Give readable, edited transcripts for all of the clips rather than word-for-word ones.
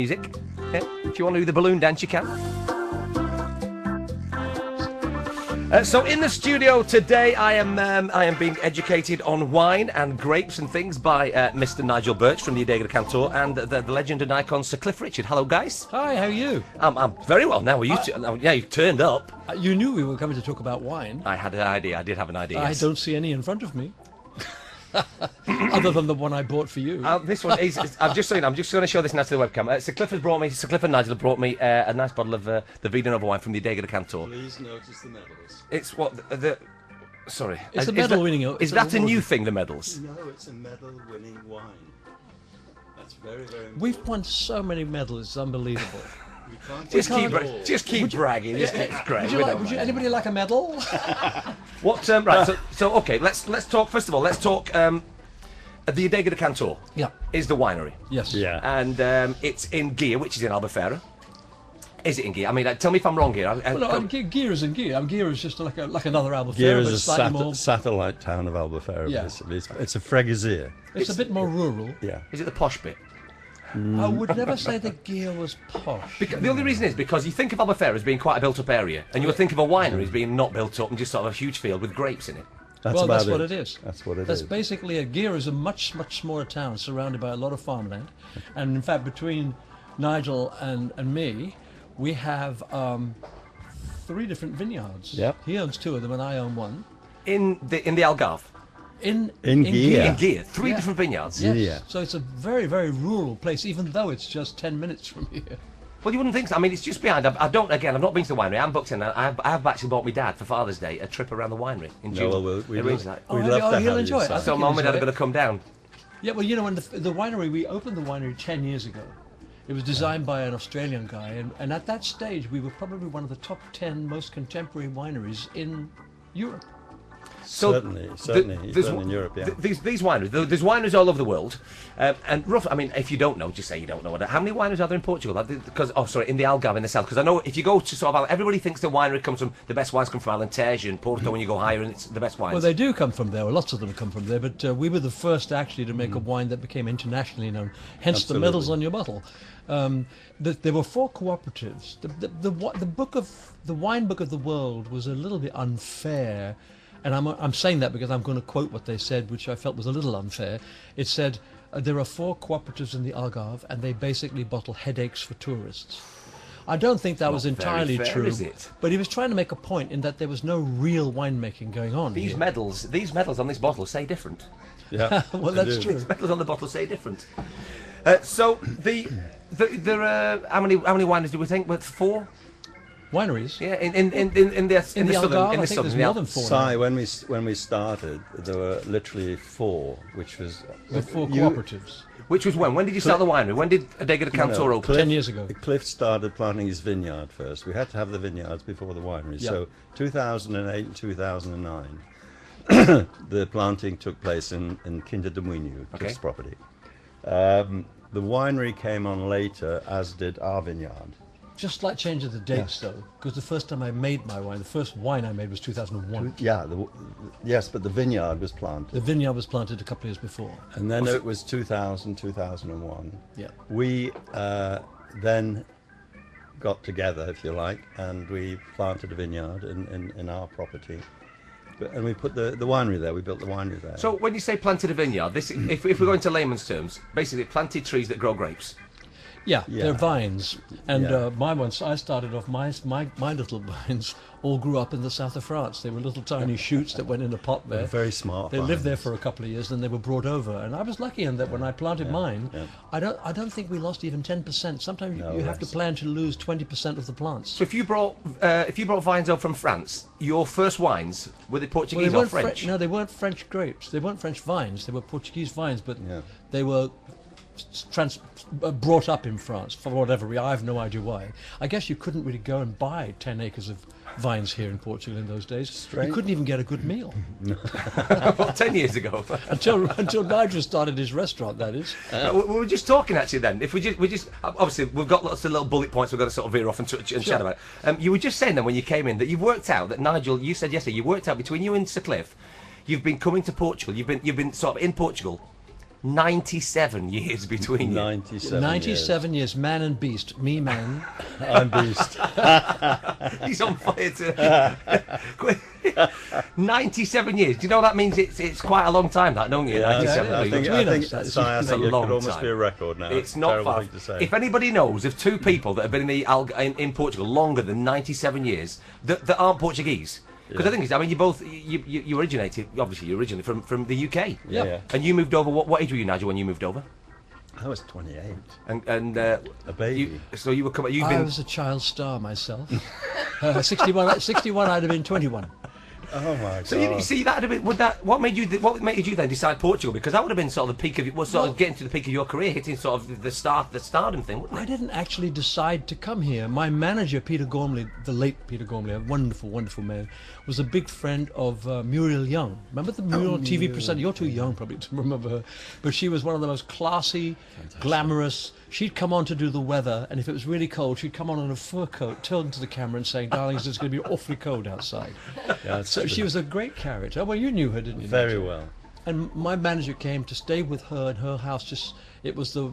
Music. Yeah. If you want to do the balloon dance, you can. So in the studio today, I am being educated on wine and grapes and things by Mr. Nigel Birch from the Adega de Cantor and the legend and icon Sir Cliff Richard. Hello, guys. Hi, how are you? I'm very well now. Yeah, you've turned up. You knew we were coming to talk about wine. I had an idea. I did have an idea. I don't see any in front of me. Other than the one I bought for you. This one is. I'm just going to show this now to the webcam. Sir Cliff and Nigel have brought me a nice bottle of the Vida Nova wine from the Adega de Cantor. Please notice the medals. It's what sorry. It's a medal winning. Is that a new thing? The medals? No, it's a medal-winning wine. That's very, very important. We've won so many medals. It's unbelievable. Just keep bragging. It's great. Would anybody like a medal? What? Right. So okay. Let's talk. First of all, let's talk. The Adega de Cantor. Yeah. Is the winery. Yes. Yeah. And it's in Gia, which is in Albufeira. Is it in Gia? I mean, tell me if I'm wrong here. Gia is in Gia. Gia is just like another Albufeira. Gia is but a slightly more. satellite town of Albufeira, Yeah. basically. It's a freguesia. It's a bit more rural. Yeah. Is it the posh bit? I would never say that Gia was posh. The only reason is because you think of Albufeira as being quite a built-up area, and you would think of a winery as being not built up and just sort of a huge field with grapes in it. That's what it is. That's what it is. That's basically Gia is a much smaller town surrounded by a lot of farmland, and in fact between Nigel and me, we have 3 different vineyards. Yep. He owns 2 of them, and I own 1. In the Algarve. In Gia. In Gia. 3 Yeah. different vineyards. Yes. Yeah. So it's a very rural place, even though it's just 10 minutes from here. Well, you wouldn't think so. I mean, it's just behind. I've not been to the winery. I haven't booked in. I have actually bought my dad for Father's Day a trip around the winery in June. No, well, we'd Arrange love that. we'd Oh, love to he'll have enjoy you. it. son. So Mum and Dad are going to come down. Yeah, well, when the winery, we opened the winery 10 years ago. It was designed by an Australian guy, and at that stage, we were probably one of the top 10 most contemporary wineries in Europe. So Certainly in Europe, yeah. These wineries, there's wineries all over the world, and I mean, if you don't know, just say you don't know. How many wineries are there in Portugal? Because in the Algarve in the south. Because I know if you go to sort of, everybody thinks the winery comes from the best wines come from Alentejo and Porto when you go higher, and it's the best wines. Well, they do come from there. Well, lots of them come from there, but we were the first actually to make a wine that became internationally known. Hence Absolutely. the medals on your bottle. There were 4 cooperatives. The wine book of the world was a little bit unfair. And I'm saying that because I'm going to quote what they said, which I felt was a little unfair. It said, there are 4 cooperatives in the Algarve, and they basically bottle headaches for tourists. I don't think that was entirely fair, true. is it? But he was trying to make a point in that there was no real winemaking going on These here. medals on this bottle say different. Yeah. Well, they that's do. true. These medals on the bottle say different. So there are how many wineries do we think? With 4? Wineries? Yeah, in the Algarve, I think southern. there's more than 4 Si, now. when we started, there were literally 4, which was The 4 cooperatives. Which was when? When did you start the winery? When did Adega de Cantor open? 10 years ago. Cliff started planting his vineyard first. We had to have the vineyards before the winery. Yeah. So 2008 and 2009, the planting took place in Quinta de Muinho, Cliff's property. The winery came on later, as did our vineyard. Just like changing the dates, though, because the first time I made my wine, the first wine I made was 2001. Yeah, yes, but the vineyard was planted. The vineyard was planted a couple of years before. And then it was 2000, 2001. Yeah. We then got together, if you like, and we planted a vineyard in our property. And we put the winery there. We built the winery there. So when you say planted a vineyard, if we're going to layman's terms, basically planted trees that grow grapes. Yeah, Yeah. they're vines, and Yeah. my ones. I started off my little vines all grew up in the south of France. They were little tiny shoots that went in a pot there. Very smart. They lived there vines. for a couple of years, then they were brought over, and I was lucky in that when I planted mine, yeah. I don't think we lost even 10%. Sometimes No, you have to less. plan to lose 20% of the plants. So if you brought vines over from France, your first wines were they Portuguese Well, they or weren't French? No, they weren't French grapes. They weren't French vines. They were Portuguese vines, but Yeah. they were brought up in France for whatever reason. I have no idea why. I guess you couldn't really go and buy 10 acres of vines here in Portugal in those days. Strange. You couldn't even get a good meal Well, 10 years ago. until Nigel started his restaurant. That is. We were just talking actually then. If we just obviously we've got lots of little bullet points we've got to sort of veer off and touch and chat about. You were just saying then when you came in that you've worked out that Nigel. You said yesterday you worked out between you and Sir Cliff, you've been coming to Portugal. You've been sort of in Portugal 97 years between you. 97 years, man and beast. Me, man. I'm beast. He's on fire today. 97 years. Do you know that means it's quite a long time, that, don't you? Yeah, 97. I think, between I think, us, that's Si, I just think a it long could almost time. be a record now. It's not Terrible far. thing to say. If anybody knows of two people that have been in Portugal longer than 97 years that aren't Portuguese, because the thing is, I mean, you originated, obviously, you're originally from the UK. Yeah. And you moved over. What age were you, Nigel, when you moved over? I was 28. And A baby. so you were coming. You've I been. was a child star myself. 61, I'd have been 21. Oh my God. So you see that would have been, what made you then decide Portugal? Because that would have been sort of the peak of getting to the peak of your career, hitting sort of the stardom thing, wouldn't it? I didn't actually decide to come here. My manager, Peter Gormley, the late Peter Gormley, a wonderful, wonderful man, was a big friend of Muriel Young. Remember the Muriel TV presenter? You're too young probably to remember her, but she was one of the most classy, glamorous. She'd come on to do the weather, and if it was really cold, she'd come on in a fur coat, turn to the camera and saying, "Darlings, it's going to be awfully cold outside." Yeah, So she was a great character. Well, you knew her, didn't you? very well. And my manager came to stay with her in her house. It was the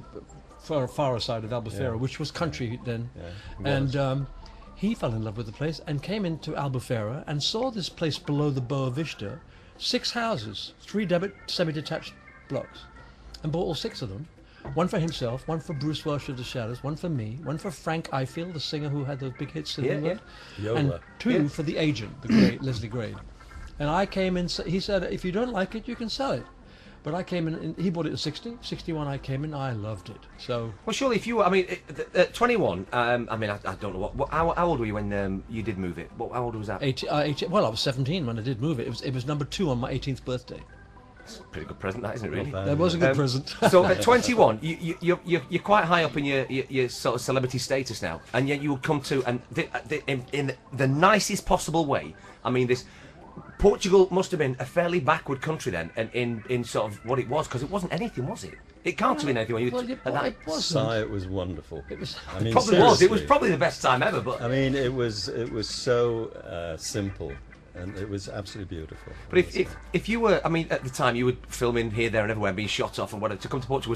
far side of Albufeira, which was country then. Yeah, it was. And he fell in love with the place and came into Albufeira and saw this place below the Boa Vista, 6 houses, 3 semi-detached blocks, and bought all 6 of them. One for himself, one for Bruce Welsh of the Shadows, one for me, one for Frank Ifield, the singer who had those big hits in England, and Yola. 2 for the agent, the great Leslie Grade. And I came in, he said, if you don't like it, you can sell it. But I came in, and he bought it at 60, 61 I came in, I loved it. So, Well, surely if you were, I mean, at 21, I mean, I don't know how old were you when you did move it? How old was that? 18, well, I was 17 when I did move it. It was number 2 on my 18th birthday. Pretty good present, that, isn't it, really? Not bad. That was a good present. So at 21, you're quite high up in your sort of celebrity status now, and yet you would come to, and in the nicest possible way, I mean, Portugal must have been a fairly backward country then, and in sort of what it was, because it wasn't anything, was it? It can't have been anything when you Well, at that. it wasn't. Si, it was wonderful. It was. I mean, Probably was. It was seriously. probably the best time ever. But I mean, it was so simple, and it was absolutely beautiful. But if you were, I mean, at the time you were filming here, there, and everywhere, being shot off and whatever. To come to Portugal,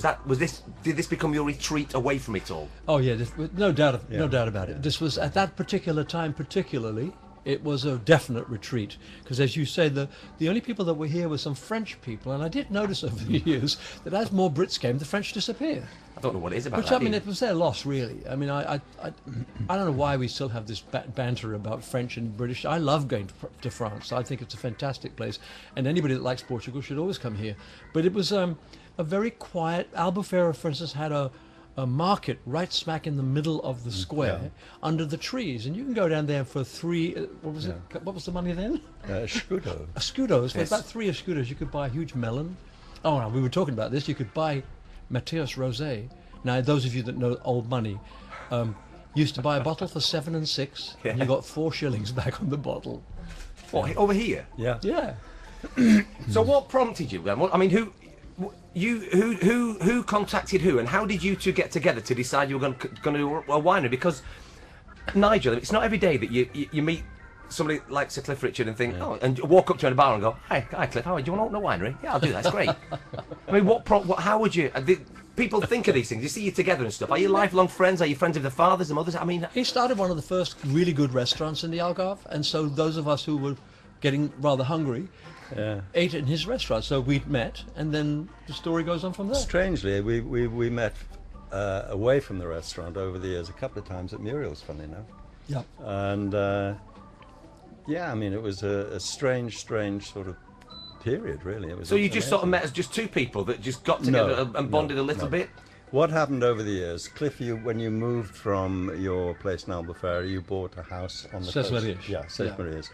did this become your retreat away from it all? Oh yeah, no doubt about Yeah. it. This was at that particular time, particularly. It was a definite retreat because, as you say, the only people that were here were some French people, and I did notice over the years that as more Brits came, the French disappeared. I don't know what it is about Which that. I mean, do it was their loss, really. I mean, I don't know why we still have this banter about French and British. I love going to France. I think it's a fantastic place, and anybody that likes Portugal should always come here. But it was a very quiet. Albufeira, for instance, had a market right smack in the middle of the square under the trees, and you can go down there for 3. What was it? What was the money then? Scudo. Escudos. For Yes. about 3 escudos, you could buy a huge melon. Oh, no, we were talking about this. You could buy Mateus Rosé. Now, those of you that know old money, used to buy a bottle for 7 and 6, and you got 4 shillings back on the bottle. What, over here? Yeah. Yeah. So what prompted you then? I mean, who contacted who, and how did you two get together to decide you were going to do a winery? Because Nigel, it's not every day that you meet somebody like Sir Cliff Richard and think, and walk up to him in a bar and go, hi Cliff, how are you? Do you want to open a winery? Yeah, I'll do that. It's great. I mean, how would you? People think of these things. You see you together and stuff. Are you lifelong friends? Are you friends of the fathers and mothers? I mean, He started one of the first really good restaurants in the Algarve, and so those of us who were getting rather hungry ate in his restaurant. So we'd met, and then the story goes on from there. Strangely, we met away from the restaurant over the years a couple of times at Muriel's, funny enough. Yeah. And I mean, it was a strange sort of period, really. It was so you just sort of amazing. met as just two people that just got together and bonded a little bit? What happened over the years, Cliff, when you moved from your place in Albufeira, you bought a house on the Ses coast. Marias. Yeah, Ses Yeah. Marias,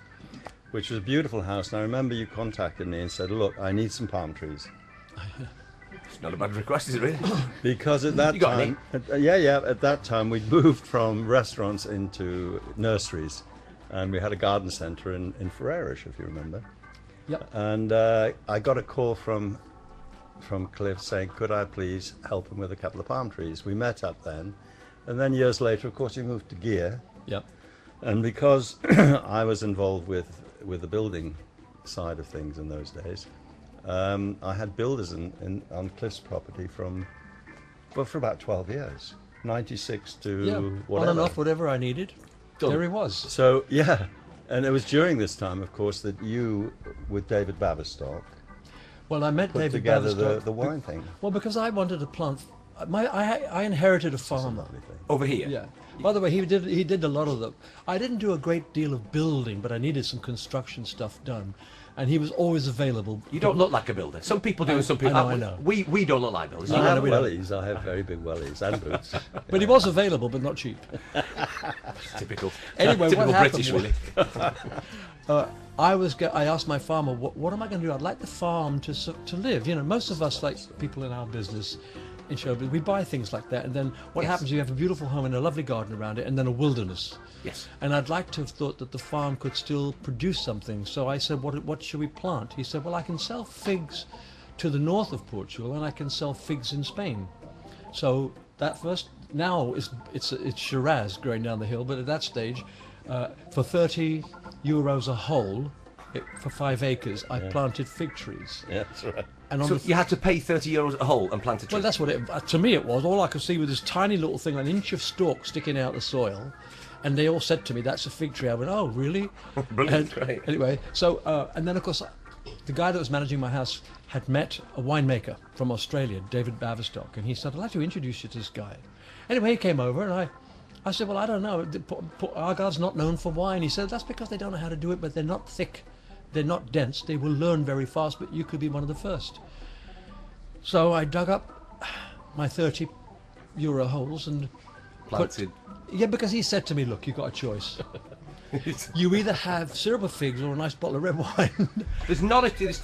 which was a beautiful house. And I remember you contacted me and said, look, I need some palm trees. It's not a bad request, is it really? Because at that You got time, at that time we'd moved from restaurants into nurseries, and we had a garden centre in Ferrerish, if you remember. Yep. And I got a call from Cliff saying, could I please help him with a couple of palm trees? We met up then, and then years later, of course, he moved to Gear, Yep. and because I was involved with the building side of things in those days, I had builders on Cliff's property for about 12 years, 96 to Yeah, whatever. on and off, whatever I needed. Done. There he was. So, yeah, and it was during this time, of course, that you, with David Baverstock, Well, I met put David together Baverstock. the wine thing. Well, because I wanted to plant. I inherited a farm. Lovely thing. Over here. Yeah. By the way, he did a lot of them. I didn't do a great deal of building, but I needed some construction stuff done, and he was always available. You don't look like a builder. Some people do, and some people. I know. We don't look like builders. I No, have no, we don't. wellies. I have very big wellies and boots. But he was available, but not cheap. Typical. Anyway, typical what happened British, was- really. I asked my farmer, what am I going to do? I'd like the farm to live. You know, most of us, like people in our business, in showbiz, we buy things like that, and then what Yes. happens? You have a beautiful home and a lovely garden around it, and then a wilderness. Yes. And I'd like to have thought that the farm could still produce something. So I said, what should we plant? He said, well, I can sell figs to the north of Portugal, and I can sell figs in Spain. So that first, now it's Shiraz growing down the hill, but at that stage, for 30 euros a hole, for 5 acres, I planted fig trees. Yeah, that's right. And on So the you had to pay 30 euros a hole and plant a tree. well, that's what to me it was. All I could see was this tiny little thing, an inch of stalk sticking out the soil, and they all said to me, "That's a fig tree." I went, "Oh, really?" Brilliant, And right. Anyway, so and then of course, the guy that was managing my house had met a winemaker from Australia, David Baverstock, and he said, "I'd like to introduce you to this guy." Anyway, he came over, and I said, "Well, I don't know. Argyle's not known for wine." He said, "That's because they don't know how to do it, but they're not thick, they're not dense. They will learn very fast, but you could be one of the first." So I dug up my 30 euro holes and Planted. yeah, because he said to me, "Look, you've got a choice. You either have syrup of figs or a nice bottle of red wine." There's not a choice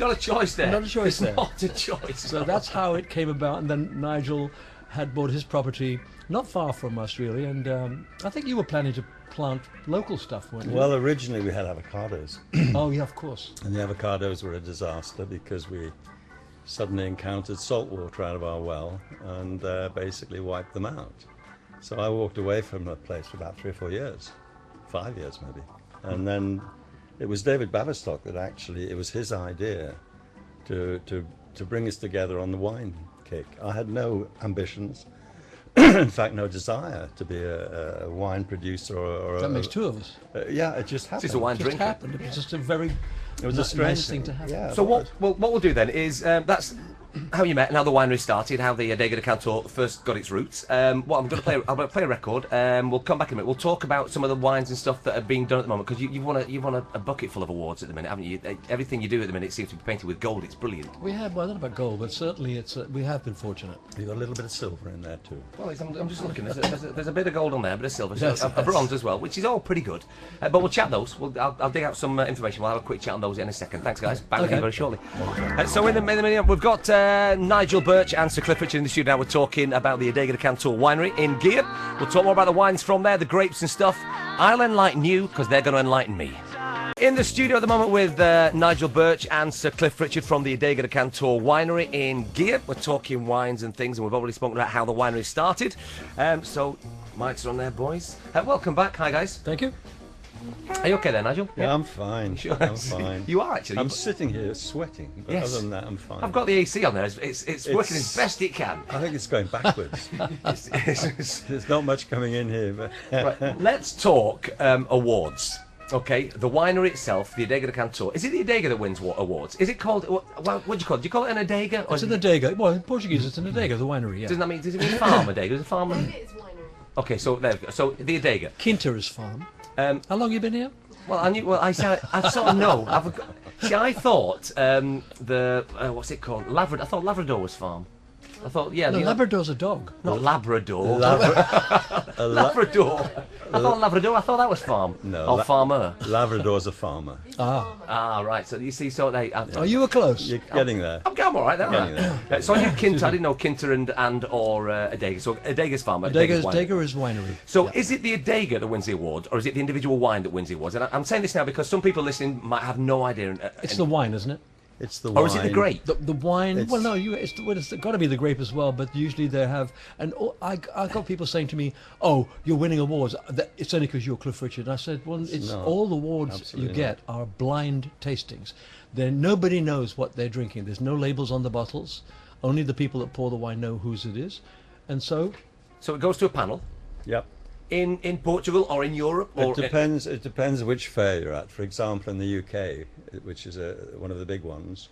there. Not a choice There's there. Not a choice. So that's how it came about. And then Nigel had bought his property not far from us, really. And I think you were planning to plant local stuff, weren't you? Well, originally we had avocados, Oh, yeah, of course. and the avocados were a disaster because we suddenly encountered salt water out of our well and basically wiped them out. So I walked away from the place for about 3 or 4 years, 5 years maybe. And then it was David Baverstock that actually, it was his idea to bring us together on the wine kick. I had no ambitions, in fact, no desire to be a wine producer or That makes two of us. yeah, it just happened. Just a wine It just drinker. happened. It was just a very It was a nice strange thing to have. Yeah, So it what was. what we'll do then is that's how you met and how the winery started, how the Adega de Cantor first got its roots. What I'm going to play, I'm going to play a record. We'll come back in a minute. We'll talk about some of the wines and stuff that are being done at the moment because you've won a bucket full of awards at the minute, haven't you? Everything you do at the minute seems to be painted with gold. It's brilliant. We have, well, I don't know about gold, but certainly we have been fortunate. You got a little bit of silver in there too. Well, I'm just looking. There's a bit of gold on there, a bit of silver, so Yes, a bronze as well, which is all pretty good. But we'll chat those. I'll dig out some information. We'll have a quick chat on those in a second. Thanks, guys. Back with you Okay. very shortly. So in the minute, we've got Nigel Birch and Sir Cliff Richard in the studio now. We're talking about the Adega de Cantor winery in Gear. We'll talk more about the wines from there, the grapes and stuff. I'll enlighten you because they're going to enlighten me. In the studio at the moment with Nigel Birch and Sir Cliff Richard from the Adega de Cantor winery in Gear. We're talking wines and things, and we've already spoken about how the winery started. So, mics are on there, boys. Welcome back. Hi, guys. Thank you. Are you okay there, Nigel? Yeah, I'm fine. Sure. I'm fine. You are actually. I'm sitting here sweating, but Yes. other than that, I'm fine. I've got the AC on there. It's working as best it can. I think it's going backwards. There's not much coming in here, but Right, let's talk awards. Okay, the winery itself, the Adega de Cantor. Is it the Adega that wins awards? Is it called? What do you call it? Do you call it an Adega? Or It's an Adega. Well, in Portuguese, it's an Adega, the winery, yeah. does it mean farm Adega? Is it farm? It is winery. Okay, so there we go. So the Adega. Quinta is farm. Um, How long have you been here? Well, I knew. Well, I sort of know. See, I thought the what's it called? Labrador. I thought Labrador was farm. I thought, yeah, No, the- Labrador's a dog. not Labrador. a Labrador. I thought Labrador. I thought that was farm. No, or farmer. Labrador's a farmer. Ah, right. So you see, so they. Oh, you were close. You're getting there. I'm all right there. Getting Right. there. So I knew Quinta. I didn't know Quinta and or Adega. So Adega's farmer. Adega's wine. Adega is winery. So Yeah. is it the Adega that wins the award, or is it the individual wine that wins the awards? And I'm saying this now because some people listening might have no idea. It's the wine, isn't it? It's the wine. Or is it the grape? The wine. It's- Well, no, it's got to be the grape as well. But usually they have, and I got people saying to me, "Oh, you're winning awards. It's only because you're Cliff Richard." And I said, "Well, it's not. all the awards Absolutely you get are blind tastings. Then nobody knows what they're drinking. There's no labels on the bottles. Only the people that pour the wine know whose it is, and so So it goes to a panel Yep. in Portugal or in Europe, or It depends. It depends which fair you're at. For example, in the UK, which is one of the big ones,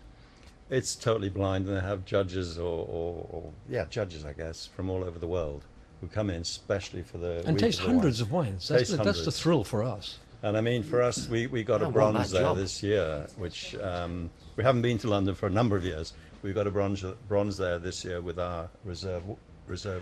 it's totally blind, and they have judges or judges, I guess, from all over the world who come in especially for the and week taste of the wine. hundreds of wines. That's Taste the hundreds. thrill for us. And I mean, for us, we got I a want bronze that there job. this year, which we haven't been to London for a number of years. We got a bronze there this year with our reserve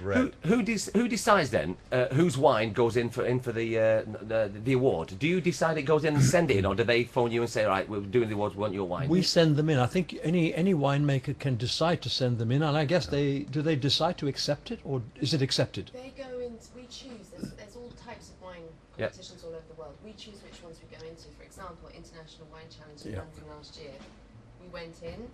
red. who decides then whose wine goes in for the award? Do you decide it goes in and send it in, or do they phone you and say, right, we're doing the awards, we want your wine? We send them in. I think any winemaker can decide to send them in, and I guess they decide to accept it, or is it accepted? They go into, we choose, there's all types of wine Yep. competitions all over the world. We choose which ones we go into. For example, International Wine Challenge in Yeah. London last year, we went in,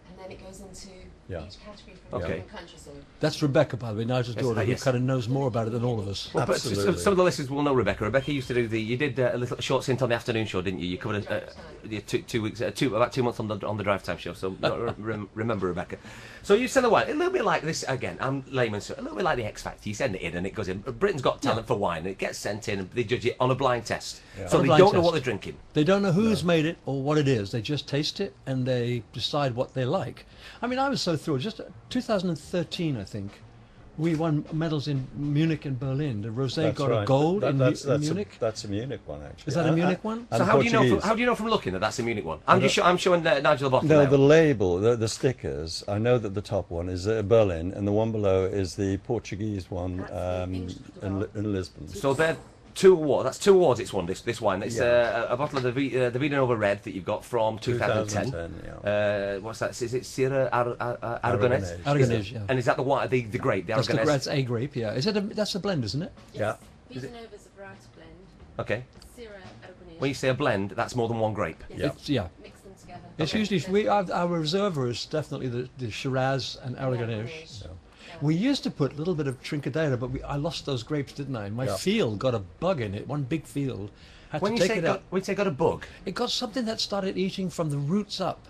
and then it goes into Yeah. each category from Okay. different countries. So That's Rebecca, by the way, Nigel's Yes, daughter, who yes. kind of knows more about it than all of us. Well, but Absolutely. some of the listeners will know Rebecca. Rebecca used to do you did a little short stint on the afternoon show, didn't you? You covered Drive time. yeah, 2 weeks, about 2 months on the drive time show. So remember Rebecca. So you send the wine a little bit like this again. I'm layman, so a little bit like the X Factor. You send it in and it goes in. Britain's Got Talent for wine. And it gets sent in and they judge it on a blind test. Yeah. So On a they blind don't know what test. they're drinking. They don't know who's made it or what it is. They just taste it and they decide what they like. I mean, I was so thrilled. Just 2013, I think, we won medals in Munich and Berlin. The rosé That's got right. a gold in That's Munich. that's a Munich one, actually. Is that a Munich one? And So how do you know? Portuguese. How do you know from looking that that's a Munich one? I'm showing Nigel the bottle No, now. the label, the stickers. I know that the top one is Berlin, and the one below is the Portuguese one That's the English Portugal. in Lisbon. So they're 2 awards. That's 2 awards. It's won this wine. It's Yeah. a bottle of the Vida Nova Red that you've got from 2010. 2010, yeah. What's that? Is it Sierra Aragonés? Aragonés. Aragonés, yeah. And is that the one, the grape, the That's Aragonés? that's a grape, yeah. Is it that's a blend, isn't it? yes, Yeah. Vita Nova's a variety blend. Okay. Syrah Aragonés. When you say a blend, that's more than one grape. Yes. Yeah. It's, yeah. Mix them together. It's Okay. usually our reservoir is definitely the Shiraz and Aragonés. Yeah. We used to put a little bit of Trincadero, but I lost those grapes, didn't I? My Yeah. field got a bug in it, one big field. Had When to you take say it got, out. when you say got a bug, It got something that started eating from the roots up,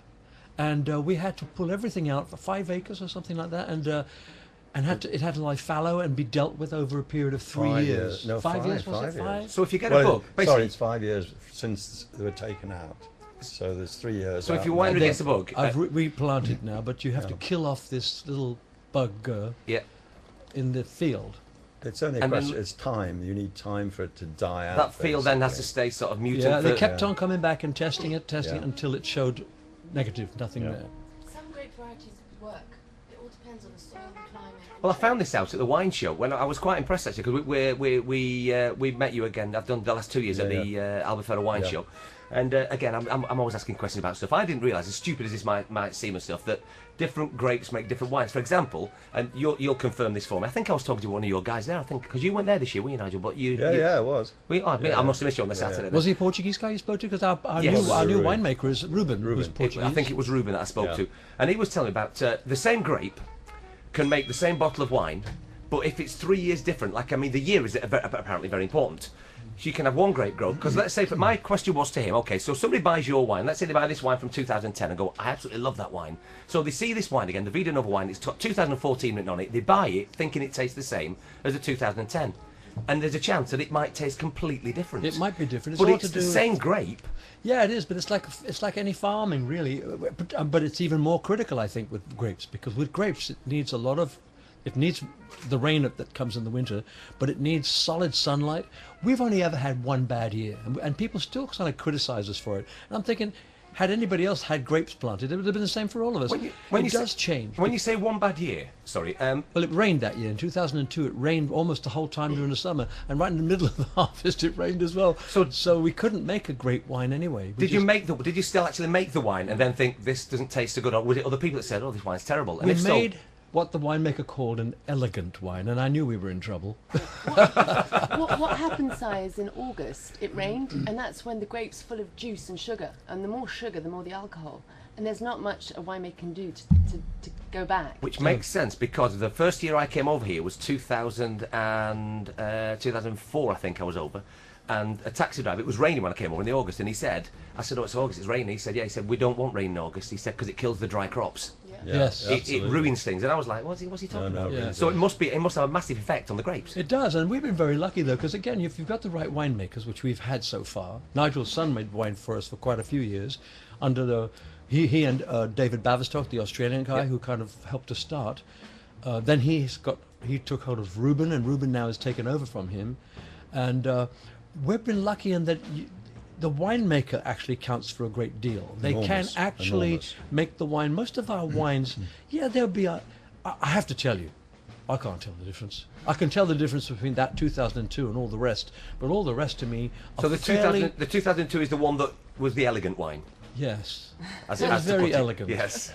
and we had to pull everything out for 5 acres or something like that, and it had to lie fallow and be dealt with over a period of 3 5 years. years. No, 5 years, five, was it? 5 years. 5? so if you get Well, a bug, basically, sorry, it's 5 years since they were taken out. So there's 3 years. so if out your now. winery Then gets a bug, I've replanted now, but you have to Yeah. kill off this little bug yeah, in the field. It's only a and then- question. It's time. You need time for it to die out. that field then has to basically. stay sort of mutant. Yeah, they for- kept Yeah. on coming back and testing it Yeah. until it showed negative, nothing Yeah. there. Some grape varieties work. It all depends on the soil, the climate. and Well, I the found trade. this out at the wine show when I was quite impressed actually because we met you again. I've done the last 2 years at Yeah, the Albufeira wine Yeah. show, and again I'm always asking questions about stuff. I didn't realise, as stupid as this might seem and stuff, that different grapes make different wines. For example, and you'll confirm this for me. I think I was talking to one of your guys there. I think because you went there this year, weren't you, Nigel? But Yeah, it was. I must have missed you on the Yeah, Saturday. yeah. then. Was he a Portuguese guy you spoke to? Because our Yes. new Ruben. winemaker is Ruben, who's Portuguese. I think it was Ruben that I spoke Yeah. to, and he was telling me about the same grape can make the same bottle of wine, but if it's 3 years different, like I mean, the year is apparently very important. So you can have one grape growth because let's say, but my question was to him, okay, so somebody buys your wine. Let's say they buy this wine from 2010 and go, I absolutely love that wine. So they see this wine again, the Vida Nova wine. It's got 2014 written on it. They buy it thinking it tastes the same as the 2010, and there's a chance that it might taste completely different. It might be different. but all it's to the do with- same grape. Yeah, it is, but it's like any farming, really. But it's even more critical, I think, with grapes, because with grapes it needs it needs the rain that comes in the winter, but it needs solid sunlight. We've only ever had one bad year, and people still kind of criticize us for it. And I'm thinking, had anybody else had grapes planted, it would have been the same for all of us. It does change. When you say one bad year, sorry, Well, it rained that year. In 2002, it rained almost the whole time during the summer, and right in the middle of the harvest, it rained as well. So we couldn't make a great wine anyway. did you still actually make the wine and then think this doesn't taste so good, or was it other people that said, oh, this wine's terrible? And We if made what the winemaker called an elegant wine, and I knew we were in trouble. so, what happened, Si, is in August it rained, and that's when the grapes full of juice and sugar, and the more sugar, the more the alcohol, and there's not much a winemaker can do to go back. Which makes sense because the first year I came over here was 2004, I think I was over. And a taxi driver, it was raining when I came over in the August, and he said, I said, oh, it's August, it's raining. He said, yeah, he said, we don't want rain in August. He said, because it kills the dry crops. Yes. It ruins things. And I was like, what's he talking about? Yeah. So it must have a massive effect on the grapes. It does, and we've been very lucky though, because again, if you've got the right winemakers, which we've had so far. Nigel's son made wine for us for quite a few years, under the he and David Bavistock, the Australian guy, who kind of helped us start. Then he took hold of Ruben, and Ruben now has taken over from him, and we've been lucky in that. The winemaker actually counts for a great deal. They can actually make the wine. Most of our wines, there'll be I have to tell you, I can't tell the difference. I can tell the difference between that 2002 and all the rest, but all the rest to me are So the 2002 is the one that was the elegant wine. Yes. As It was to put very it. elegant. Yes.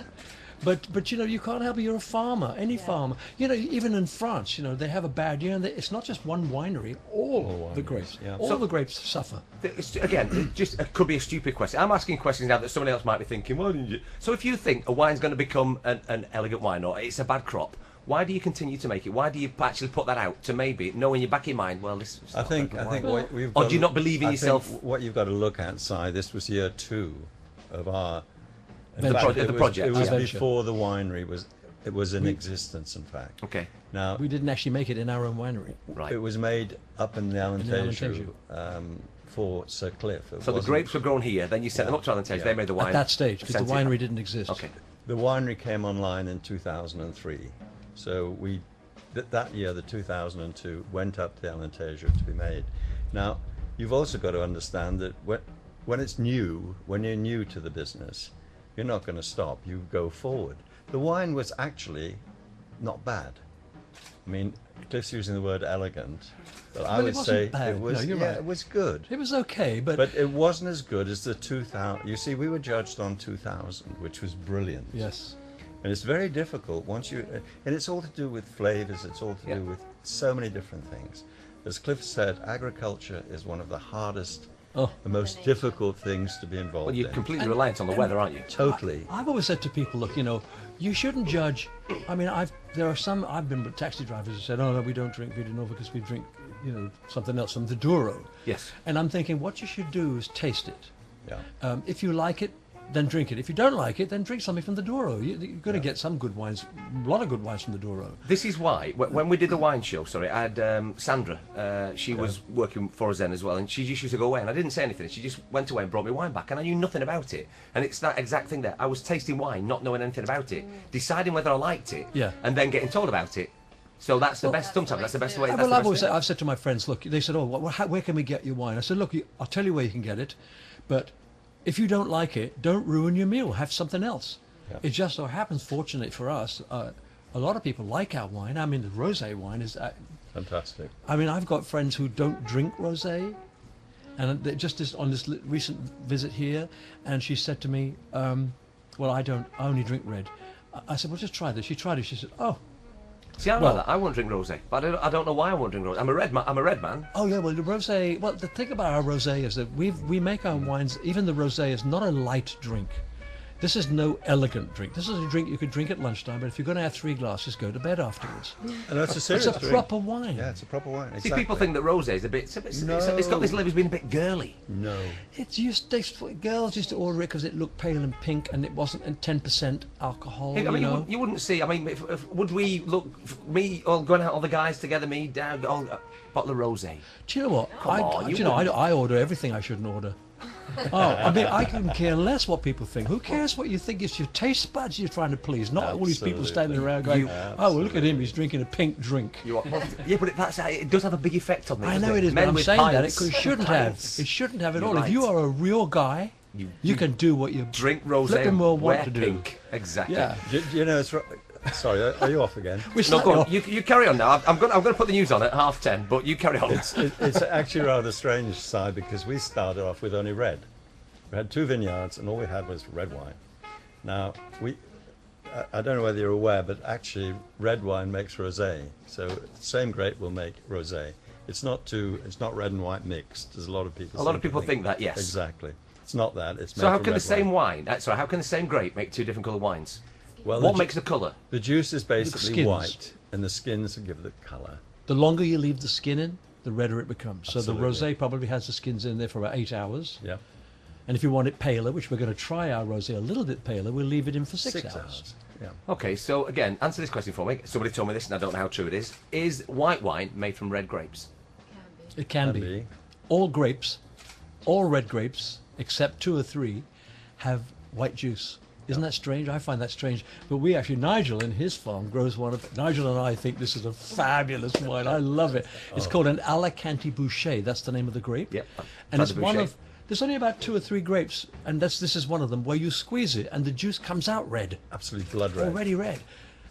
But you know, you can't help it. You're a farmer, any farmer. You know, even in France, you know, they have a bad year, and it's not just one winery. All the grapes, all the grapes suffer. Again, it could be a stupid question. I'm asking questions now that somebody else might be thinking, why didn't you? So if you think a wine's going to become an elegant wine or it's a bad crop, why do you continue to make it? Why do you actually put that out to maybe know in your back of your mind, well, this is I think what we've or got do you not believe in yourself? What you've got to look at, Si, this was year 2 of our The project. It was Venture. before the winery was in existence, in fact. Okay. Now We didn't actually make it in our own winery. Right. it was made up in the Alentejo. Alentejo for Sir Cliff. It So the wasn't- grapes were grown here, then you sent them up to Alentejo, Yeah. they made the wine. At that stage, because the sent it winery back. didn't exist. Okay. The winery came online in 2003, so that year, the 2002, went up to Alentejo to be made. Now, you've also got to understand that when it's new, when you're new to the business, you're not going to stop. You go forward. The wine was actually not bad. I mean, Cliff's using the word elegant, but I Well, it would wasn't say bad. it was. No, you're yeah, right. it was good. It was okay, but But it wasn't as good as the 2000. You see, we were judged on 2000, which was brilliant. yes. And it's very difficult once you, and it's all to do with flavors, it's all to Yeah. do with so many different things. As Cliff said, agriculture is one of the hardest, the most difficult things to be involved Well, you're in. completely reliant on the weather, aren't you? Totally. I've always said to people, look, you know, you shouldn't judge. I mean, I've been with taxi drivers who said, oh no, we don't drink Vino Novo because we drink, you know, something else from the Douro. Yes. And I'm thinking, what you should do is taste it. Yeah. If you like it, then drink it. If you don't like it, then drink something from the Douro. You're going to get some good wines, a lot of good wines from the Douro. This is why, when we did the wine show, I had Sandra, she was working for us then as well, and she just used to go away, and I didn't say anything. She just went away and brought me wine back, and I knew nothing about it. And it's that exact thing there. I was tasting wine, not knowing anything about it, deciding whether I liked it, and then getting told about it. So that's the best, sometimes that's the best way. That's Well, the I've best always way. I've said to my friends, look, they said, oh, where can we get your wine? I said, look, I'll tell you where you can get it, but if you don't like it, don't ruin your meal. Have something else. Yeah. It just so happens, fortunately for us, a lot of people like our wine. I mean, the rosé wine is. Fantastic. I mean, I've got friends who don't drink rosé, and they just on this recent visit here, and she said to me, "Well, I only drink red." I said, "Well, just try this." She tried it. She said, "Oh." See, I know that. I won't drink rosé, but I don't know why I won't drink rosé. I'm a red man. Oh yeah, well the rosé. Well, the thing about our rosé is that we make our wines. Even the rosé is not a light drink. This is no elegant drink. This is a drink you could drink at lunchtime, but if you're going to have 3 glasses, go to bed afterwards. And that's a serious It's a drink. proper wine. Yeah, it's a proper wine. See, people think that rosé is a bit. It's got this liver's been a bit girly. No. It's girls used to order it because it looked pale and pink, and it wasn't, and 10% alcohol. I mean, you know? you wouldn't see. I mean, would we look me all going out, all the guys together, me down, all bottle of rosé? Do you know what? Come on, you I order everything I shouldn't order. Oh, I mean, I couldn't care less what people think. Who cares what you think? It's your taste buds you're trying to please, not all these people standing around going, "Oh, well, look at him, he's drinking a pink drink." Yeah, but it does have a big effect on me. I doesn't know it is, Men but I'm with saying that pints, it shouldn't have. pints. It shouldn't have at You're all. right. If you are a real guy, you can do what you Drink rosé, flipping well wear want to do. pink. Exactly. Yeah. You know, it's. Sorry, are you off again? We're No, slightly go on. off. You carry on now. I'm going to put the news on at 10:30, but you carry on. It's actually rather strange, Si, because we started off with only red. We had 2 vineyards, and all we had was red wine. Now, I don't know whether you're aware, but actually red wine makes rosé. So the same grape will make rosé. It's not red and white mixed, as a lot of people. A lot of people think that, yes. Exactly. It's not that. It's So made how from can the red same wine. wine? Sorry, how can the same grape make two different coloured wines? Well, What makes the colour? the juice is basically skins. white, and the skins give the colour. The longer you leave the skin in, the redder it becomes. So the Absolutely. rosé probably has the skins in there for about 8 hours. Yeah. And if you want it paler, which we're going to try our rosé a little bit paler, we'll leave it in for 6 hours. Yeah. Okay, so again, answer this question for me. Somebody told me this and I don't know how true it is. Is white wine made from red grapes? It can Can be. be. All grapes, all red grapes, except 2 or 3, have white juice. Isn't that strange? I find that strange. But we actually, Nigel in his farm grows one of, Nigel and I think this is a fabulous wine. I love it. It's called an Alicante Boucher. That's the name of the grape. Yep. And it's Tried the one Boucher. of, there's only about 2 or 3 grapes, and this is one of them, where you squeeze it and the juice comes out red, Absolutely blood red. already red.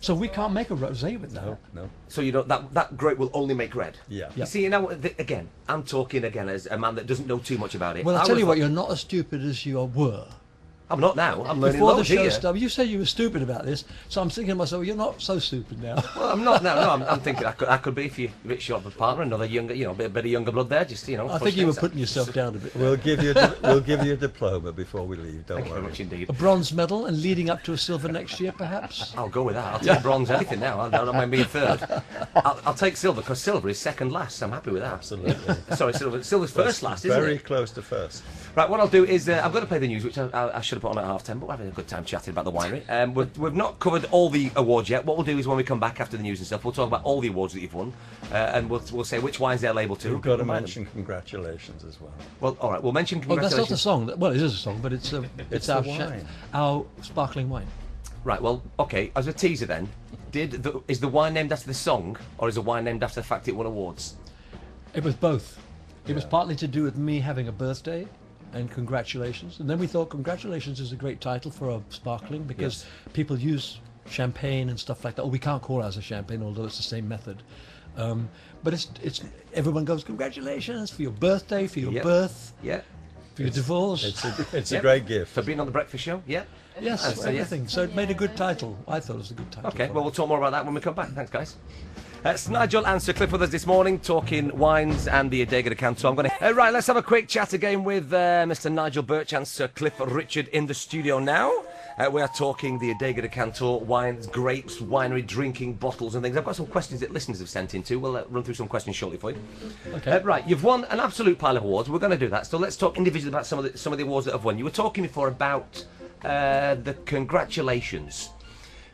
So we can't make a rosé with that. No, no. So you know that grape will only make red. Yeah. You see, now again, I'm talking again as a man that doesn't know too much about it. Well, I'll I tell was you what, like- you're not as stupid as you were. I'm not now. I'm learning Before the loads show here. started, you said you were stupid about this, so I'm thinking to myself, well, you're not so stupid now. Well, I'm not now. No, I'm thinking I could be if you're a bit short of a partner, another younger, bit of younger blood there. Just I push think you were things up. putting yourself down a bit. We'll give you a diploma before we leave. Don't Thank you worry. very much indeed. A bronze medal and leading up to a silver next year, perhaps? I'll go with that. I'll take bronze anything now. I don't mind being third. I'll take silver because silver is second last. I'm happy with that. Absolutely. Sorry, silver's first last, isn't Very it? close to first. Right, what I'll do is I've got to play the news, which I should have put on at 10:30, but we're having a good time chatting about the winery. We've not covered all the awards yet. What we'll do is when we come back after the news and stuff, we'll talk about all the awards that you've won, and we'll say which wines they're labelled to. We've got to Remind them. mention congratulations as well. Well, all right, we'll mention Oh, that's not the congratulations. song. Well, it is a song, but it's our the wine. our sparkling wine. Right, well, okay, as a teaser then, is the wine named after the song, or is the wine named after the fact it won awards? It was both. It was Yeah. partly to do with me having a birthday, and congratulations. And then we thought congratulations is a great title for a sparkling because people use champagne and stuff like that. Oh, we can't call ours a champagne, although it's the same method. But it's everyone goes congratulations for your birthday, for your Yep. birth, Yeah. for your divorce. It's Yep. a great gift. For being on the breakfast show? Yeah. Yes, So, yeah. everything. So it made a good title. I thought it was a good title. Okay, for well, it. we'll talk more about that when we come back. Thanks, guys. It's Nigel and Sir Cliff with us this morning, talking wines and the Adega de Cantor. I'm going to... right, let's have a quick chat again with Mr. Nigel Birch and Sir Cliff Richard in the studio now. We are talking the Adega de Cantor, wines, grapes, winery, drinking, bottles and things. I've got some questions that listeners have sent in too. We'll run through some questions shortly for you. Okay. Right, you've won an absolute pile of awards. We're going to do that. So let's talk individually about some of the awards that have won. You were talking before about the congratulations.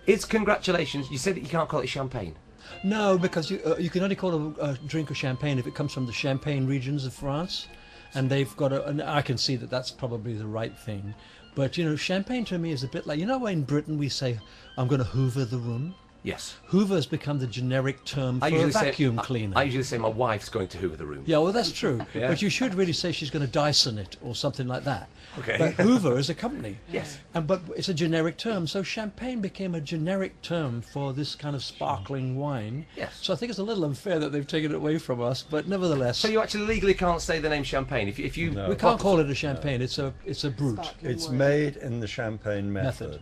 Is congratulations... You said that you can't call it champagne. No, because you can only call a drink of champagne if it comes from the Champagne regions of France, and they've got and I can see that that's probably the right thing. But champagne to me is a bit like in Britain we say I'm going to hoover the room. Yes. Hoover has become the generic term for a vacuum cleaner. I usually say my wife's going to hoover the room. Yeah, well, that's true. Yeah. But you should really say she's going to Dyson it or something like that. Okay. But Hoover is a company. Yes. But it's a generic term. So champagne became a generic term for this kind of sparkling wine. Yes. So I think it's a little unfair that they've taken it away from us. But nevertheless, So you actually legally can't say the name champagne if you. No. we can't call it a champagne. It's a brut. Sparkling It's wine. made in the champagne method.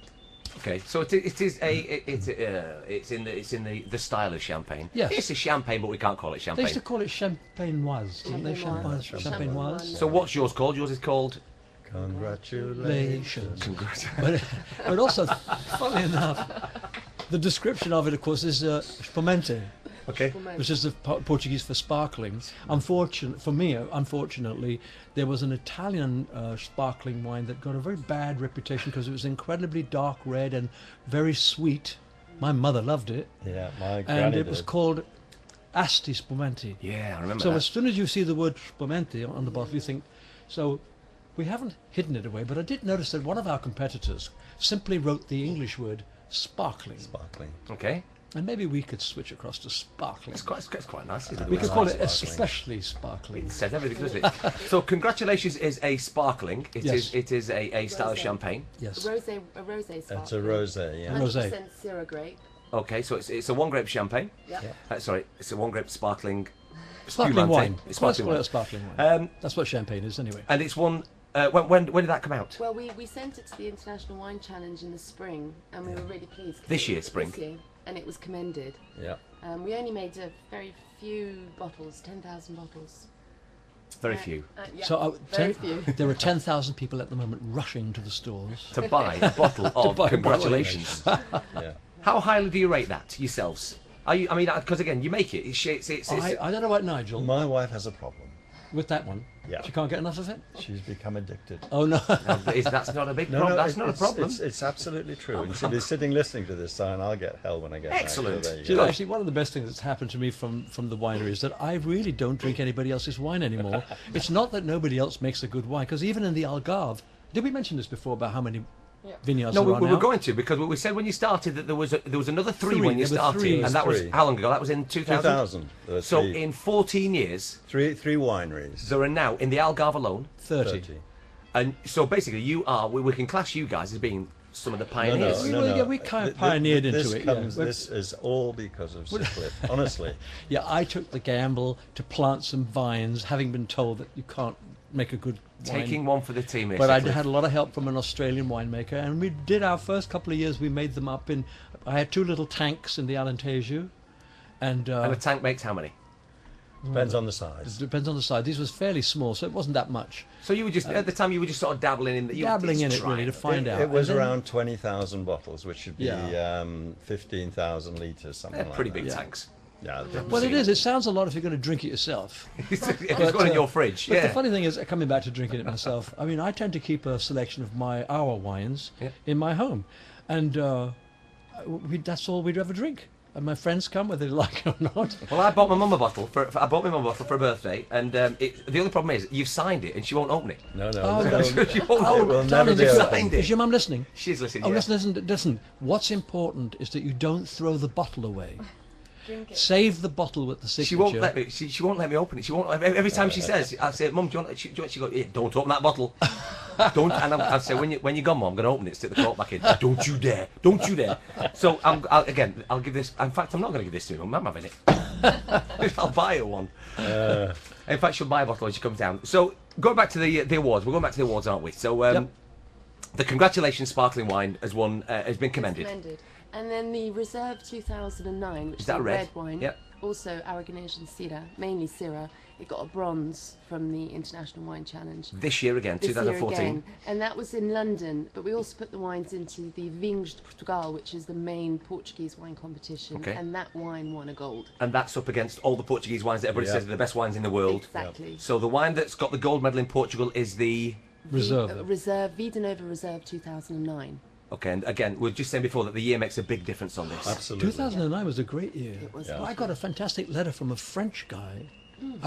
Okay, so it's in the style of champagne. Yes. It's a champagne, but we can't call it They champagne. used to call it champagnoise, didn't they? Champagnoise. Champagnoise. So what's yours called? Yours is called. Congratulations. But also, funnily enough, the description of it, of course, is spumante, Okay. which is the Portuguese for sparkling. Unfortunately, there was an Italian sparkling wine that got a very bad reputation because it was incredibly dark red and very sweet. My mother loved it, Yeah, my and granny it was did. called Asti Spumante. Yeah, I remember So that. as soon as you see the word spumante on the bottle, you think, so we haven't hidden it away, but I did notice that one of our competitors simply wrote the English word sparkling. Sparkling. Okay. And maybe we could switch across to sparkling. It's quite nice. Isn't it? We could call it sparkling. especially sparkling. It says everything, doesn't it? So congratulations is a sparkling. Yes. It is a style of Rosé. champagne. Yes. A rosé sparkling. It's a rosé, yeah. Rosé. 100% Syrah grape. Okay, so it's a one grape champagne. Yeah. Sorry, it's a one grape sparkling. Sparkling spumante. wine. It's Let's sparkling call it wine. a sparkling wine. Um, That's what champagne is, anyway. and it's one. When did that come out? Well, we sent it to the International Wine Challenge in the spring, and we were really pleased. 'cause This it year, was spring? Italy, and it was commended. Yeah. We only made a very few bottles, 10,000 bottles. Very few. Yeah, So very few. there are 10,000 people at the moment rushing to the stores. To buy a bottle of buy a congratulations. Yeah. How highly do you rate that yourselves? Are you? I mean, because again, you make it. I don't know about Nigel My wife has a problem. with that one. Yeah. She can't get enough of it. She's become addicted. Oh no. That's not a big problem. That's not a problem. It's absolutely true. And she'll be sitting listening to this, and I'll get hell when I get back. Excellent. So there you Do you go. know, actually, one of the best things that's happened to me from the winery is that I really don't drink anybody else's wine anymore. It's not that nobody else makes a good wine, because even in the Algarve, did we mention this before about how many vineyards No, there are we now? were going to, because we said when you started that there was another three when you There were started, three. and that was Three. how long ago? That was in 2000. 2000. There were So three, in 14 years, three wineries. there are now in the Algarve alone, 30. and so basically we can class you guys as being some of the pioneers. We kind of pioneered into it, yeah. This is all because of Sickliffe, honestly. Yeah, I took the gamble to plant some vines, having been told that you can't make a good wine. Taking one for the team here. But I Sickliffe. had a lot of help from an Australian winemaker, and we did our first couple of years. We made them up in. I had 2 little tanks in the Alentejo, and And a tank makes how many? Depends on the size. it depends on the size. These was fairly small, so it wasn't that much. So you were just at the time you were just sort of dabbling in. Dabbling in it trying. really to find out. It was And then- around 20,000 bottles, which should be Yeah. 15,000 litres, something They're like pretty that. big Yeah. tanks. Yeah, they're Well, it is. It sounds a lot if you're going to drink it yourself. If it's got in your fridge, But yeah. the funny thing is, coming back to drinking it myself, I mean, I tend to keep a selection of our wines Yeah. in my home, and that's all we'd ever drink. And my friends come, whether they like it or not. Well, I bought my mum a bottle I bought my mum a bottle for her birthday, and the only problem is you've signed it and she won't open it. No, no. Oh, no. no. She won't Oh, open it. will never darling, be is- opened. is your mum listening? She's listening. Oh, yeah. listen. What's important is that you don't throw the bottle away. Drink it. Save the bottle with the signature. She won't let me. She won't let me open it. She won't. Every time she says, I say, "Mum, do you want?" She goes, yeah, "Don't open that bottle. Don't." And I say, "When you gone, Mum, I'm going to open it. Stick the cork back in. Don't you dare. Don't you dare." So I'll give this. In fact, I'm not going to give this to her. Mum, I'm having it. I'll buy her one. In fact, she'll buy a bottle when she comes down. So going back to the awards, we're going back to the awards, aren't we? So Yep. the congratulations sparkling wine has won. Has been commended. Recommended. And then the Reserve 2009, which is that a red? red wine, Yep. also Aragonesian Syrah, mainly Syrah. It got a bronze from the International Wine Challenge. This year again, This year 2014. again. And that was in London, but we also put the wines into the Vinhos de Portugal, which is the main Portuguese wine competition, Okay. and that wine won a gold. And that's up against all the Portuguese wines that everybody Yeah. says are the best wines in the world. Exactly. So the wine that's got the gold medal in Portugal is the... Reserve. Reserve, Vida Nova Reserve 2009. Okay, and again, we were just saying before that the year makes a big difference on this. Absolutely. 2009 was a great year. It was. Yeah. I got a fantastic letter from a French guy.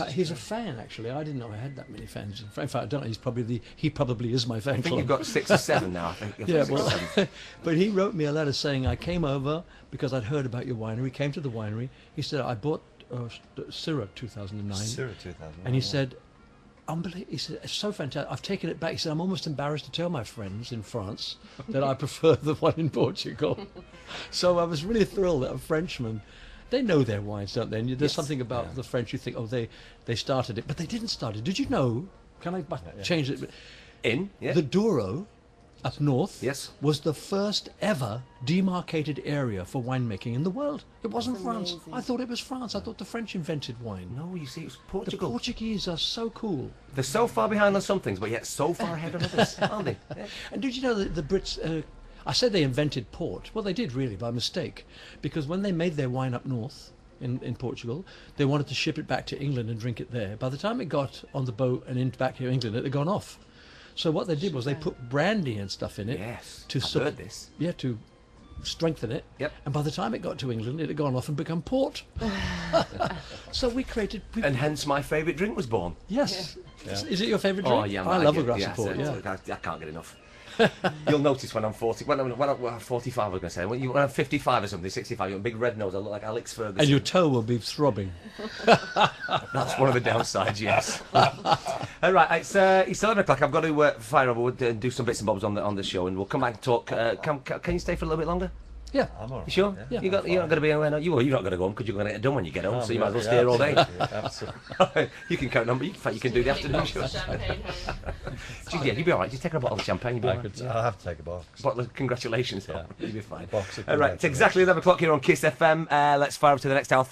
He's a fan, actually. I didn't know I had that many fans. In fact, I don't know. He probably is my fan I think club. you've got 6 or 7 now, I think. Yeah, Six or well, seven. but he wrote me a letter saying I came over because I'd heard about your winery. Came to the winery. He said I bought Syrah 2009, Syrah 2000. and he said, unbelievable. He said it's so fantastic. I've taken it back. He said I'm almost embarrassed to tell my friends in France that I prefer the one in Portugal. So I was really thrilled that a Frenchman. They know their wines, don't they? And there's Yes. something about the French. You think, oh, they started it, but they didn't start it. Did you know? Can I change it? Yeah. The Douro, up north, Yes. was the first ever demarcated area for winemaking in the world. It wasn't That's France. amazing. I thought it was France. I thought the French invented wine. No, you see, it's The Portugal. Portuguese are so cool. They're so far behind on some things, but yet so far ahead on others, aren't they? Yeah. And did you know that the Brits, I said they invented port. Well, they did really by mistake. Because when they made their wine up north in Portugal, they wanted to ship it back to England and drink it there. By the time it got on the boat and back to England, it had gone off. So what they did was they put brandy and stuff in it. Yes, To I've heard this. Yeah, to strengthen it. Yep. And by the time it got to England, it had gone off and become port. So we created... And hence my favourite drink was born. yes. Yeah. Is it your favourite drink? Oh, yeah, I love a glass yeah, of port, so- yeah. I can't get enough. You'll notice when I'm 40, when I'm 45, I was going to say, when I'm 55 or something, 65, you've got a big red nose, I look like Alex Ferguson. And your toe will be throbbing. That's one of the downsides, yes. All right, it's 11 o'clock. I've got to fire over and do some bits and bobs on the show, and we'll come back and talk. Can you stay for a little bit longer? Yeah. I'm all right. You sure? Yeah. You're not going to be away. You're not going to go home because you're going to get it done when you get home. So you might as well stay Yeah, here all day. Absolutely. You can count number. In fact, you can do the afternoon show. Champagne home. Yeah, you'll be all right. Just take a bottle of champagne. You'll be all right. I'll have to take a box. Bottle of congratulations. Yeah. You'll be fine. Box of All right, it's congratulations. exactly 11 o'clock here on Kiss FM. Let's fire up to the next hour.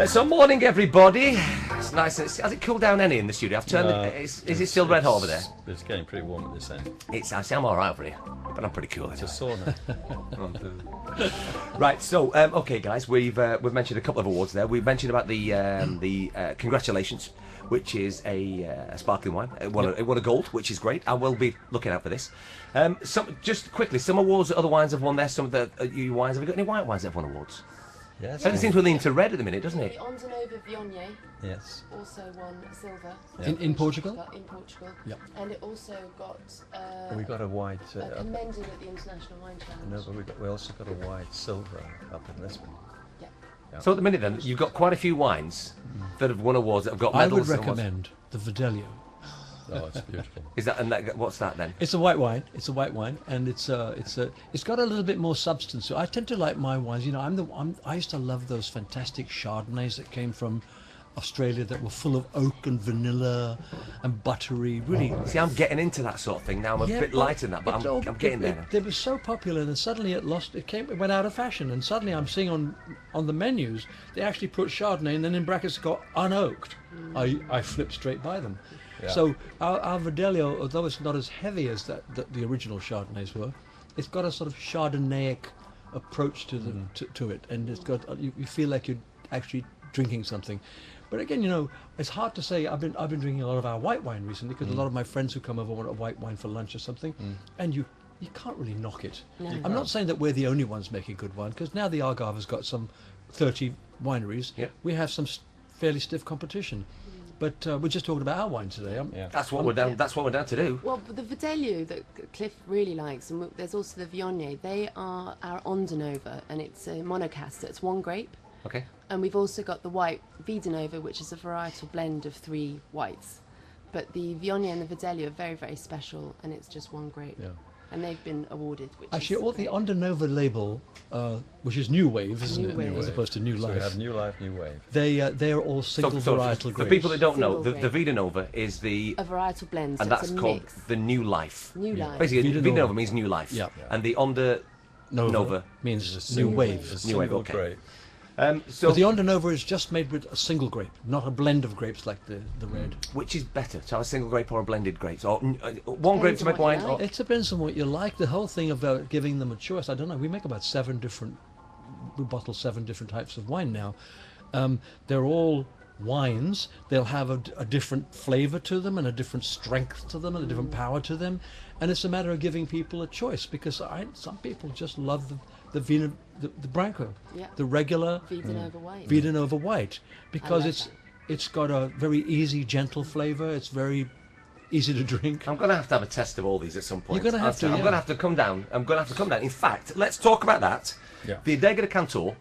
So morning, everybody. It's nice. Has it cooled down any in the studio? I've turned. Is it still red hot over there? It's getting pretty warm at this end. I see, I'm all right over here, but I'm pretty cool. It's a Anyway. sauna. Right, so okay, guys, we've mentioned a couple of awards there. We've mentioned about the congratulations, which is a sparkling wine. It won a gold, which is great. I will be looking out for this. Just quickly, some awards that other wines have won there. Some of the you wines. Have you got any white wines that have won awards? Yes. Everything seems to lean to red at the minute, doesn't The it? Ondonova Viognier Yes. also won silver. Yeah. In Portugal? In Portugal. Yep. And it also got We got a white. commended at the International Wine Challenge. No, but we also got a white silver up in Lisbon. Yeah. So at the minute, then, you've got quite a few wines that have won awards that have got I medals. would and what's- recommend the Videlio. Oh, it's beautiful. Is that what's that then? It's a white wine. It's a white wine, and it's got a little bit more substance. So I tend to like my wines. You know, I used to love those fantastic Chardonnays that came from Australia that were full of oak and vanilla and buttery. Really. See, I'm getting into that sort of thing now. I'm a bit lighter than that, but I'm getting there now. They were so popular, and suddenly it went out of fashion, and suddenly I'm seeing on the menus they actually put Chardonnay, and then in brackets got unoaked. I flipped straight by them. Yeah. So our Videlio, although it's not as heavy as the original Chardonnays were, it's got a sort of Chardonnaic approach to it, and it's got you feel like you're actually drinking something. But again, you know, it's hard to say. I've been drinking a lot of our white wine recently because a lot of my friends who come over want a white wine for lunch or something, and you can't really knock it. No. I'm not saying that we're the only ones making good wine, because now the Algarve has got some 30 wineries. Yeah. We have some fairly stiff competition. But we're just talking about our wine today. Yeah. That's what we're down. That's what we're down to do. Well, the Videlio that Cliff really likes, and there's also the Viognier. They are our Ondonova, and it's a monocastor. It's one grape. Okay. And we've also got the white Vidanova, which is a varietal blend of 3 whites. But the Viognier and the Videlio are very, very special, and it's just one grape. Yeah. And they've been awarded. Which Actually, is all the great. Ondonova label, which is New Wave, isn't New it? Wave. As opposed to New So we Life. have New Life, New Wave. They are all single varietal for grapes. people that don't know, Single the grape. Vida Nova is the A varietal blend, so and it's that's a called mix. the New Life. New Life. Basically, Vida Vida Nova. Nova means new life. Yeah. And the Onda Nova. means It's a New single- Wave. it's a New Wave, single okay. grape. So But the Ondonova is just made with a single grape, not a blend of grapes like the red. which is better, to have a single grape or a blended grape? Or one grape to on make what wine? you Or, like. It depends on what you like. The whole thing about giving them a choice, I don't know. We make about we bottle 7 different types of wine now. They're all wines. They'll have a different flavour to them and a different strength to them and a different power to them. And it's a matter of giving people a choice, because some people just love the Branco, Yeah. the regular Vidanova white. Vida Nova White, because love it's got a very easy, gentle flavour. It's very easy to drink. I'm going to have a test of all these at some point. You're gonna have to, I'm yeah. going to have to come down. In fact, let's talk about that. Yeah. The Adega de Cantor,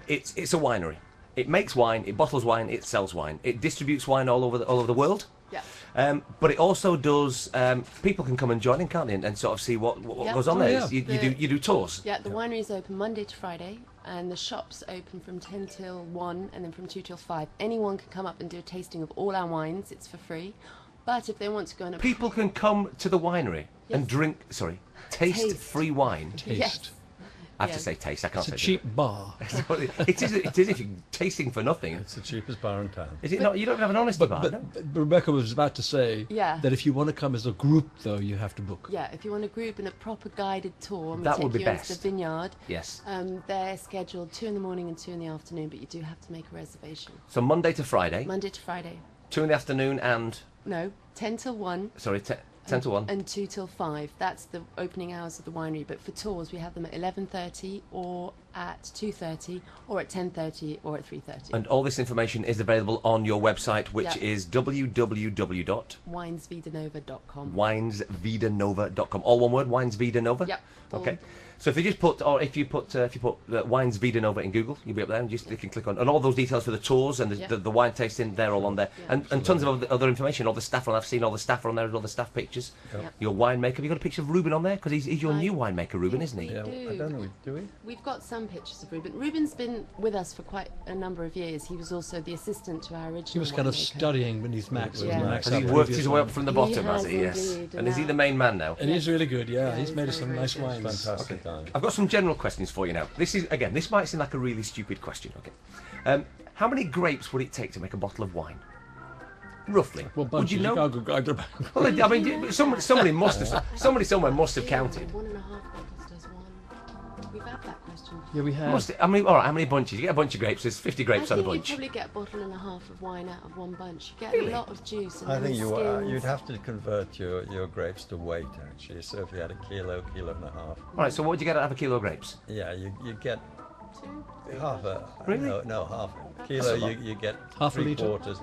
it's a winery. It makes wine, it bottles wine, it sells wine. It distributes wine all over the world. Yeah. But it also does. People can come and join in, can't they, and sort of see what Yeah. goes on Oh, there. yeah. You do tours. Yeah, the winery is open Monday to Friday, and the shops open from 10 till 1, and then from 2 till 5. Anyone can come up and do a tasting of all our wines. It's for free. But if they want to go on a... People can come to the winery and Yes. drink. Sorry, taste Taste. free wine. Taste. Yes. I have to Yes. say taste. I can't It's a say cheap bar. it is. It is if you're tasting for nothing. It's the cheapest bar in town. Is it not? You don't have an honesty bar. no? But Rebecca was about to say Yeah. that if you want to come as a group, though, you have to book. Yeah, if you want a group and a proper guided tour, and we That take would be you into best. the vineyard, Yes. they're scheduled 2 in the morning and 2 in the afternoon, but you do have to make a reservation. So Monday to Friday, Monday to Friday. 2 in the afternoon and No, 10 till 1. sorry, 10 to 1. And 2 till 5. That's the opening hours of the winery. But for tours, we have them at 11:30 or at 2:30 or at 10:30 or at 3:30. And all this information is available on your website, which Yep. is www.winesvidanova.com. Winesvidanova.com. All one word, Wines Vida Nova? Yep. Okay. So if you just put, or if you put Wines Vida Nova in Google, you'll be up there, and you can click on, and all those details for the tours and Yeah. the wine tasting, they're all on there, Yeah. and tons of other information. All the staff on, I've seen all the staff are on there, all the staff pictures. Yep. Your winemaker, have you got a picture of Ruben on there? Because he's your I new winemaker, Ruben, think isn't he? we Yeah, do. I don't know. Do we? We've got some pictures of Ruben. Ruben's been with us for quite a number of years. He was also the assistant to our original He was kind of winemaker. studying beneath Max. Yeah. Max Has he had worked previous his way up one. from the He bottom, has has he? Yes. indeed, And is he and the main man now? And he's really good, yeah. Yeah, he's he's made us very, some very nice good. wines. Fantastic guy. I've got some general questions for you now. This might seem like a really stupid question. Okay, how many grapes would it take to make a bottle of wine? Roughly. Well, would you know? can't go grab the- Well, I mean, somebody must have. Somebody somewhere must have counted. 1.5 bottles does one. We've had that question. Yeah, we have. All right. How many bunches? You get a bunch of grapes. There's 50 grapes on I a think you'd bunch. probably get a bottle and a half of wine out of one bunch. You get Really? a lot of juice and I then think the you skins. you'd have to convert your grapes to weight actually. So if you had a kilo and a half, All right. So what would you get out of a kilo of grapes? yeah, you get Two? half a Really? no half a That's kilo. a lot. You get Half a 3 litre? quarters.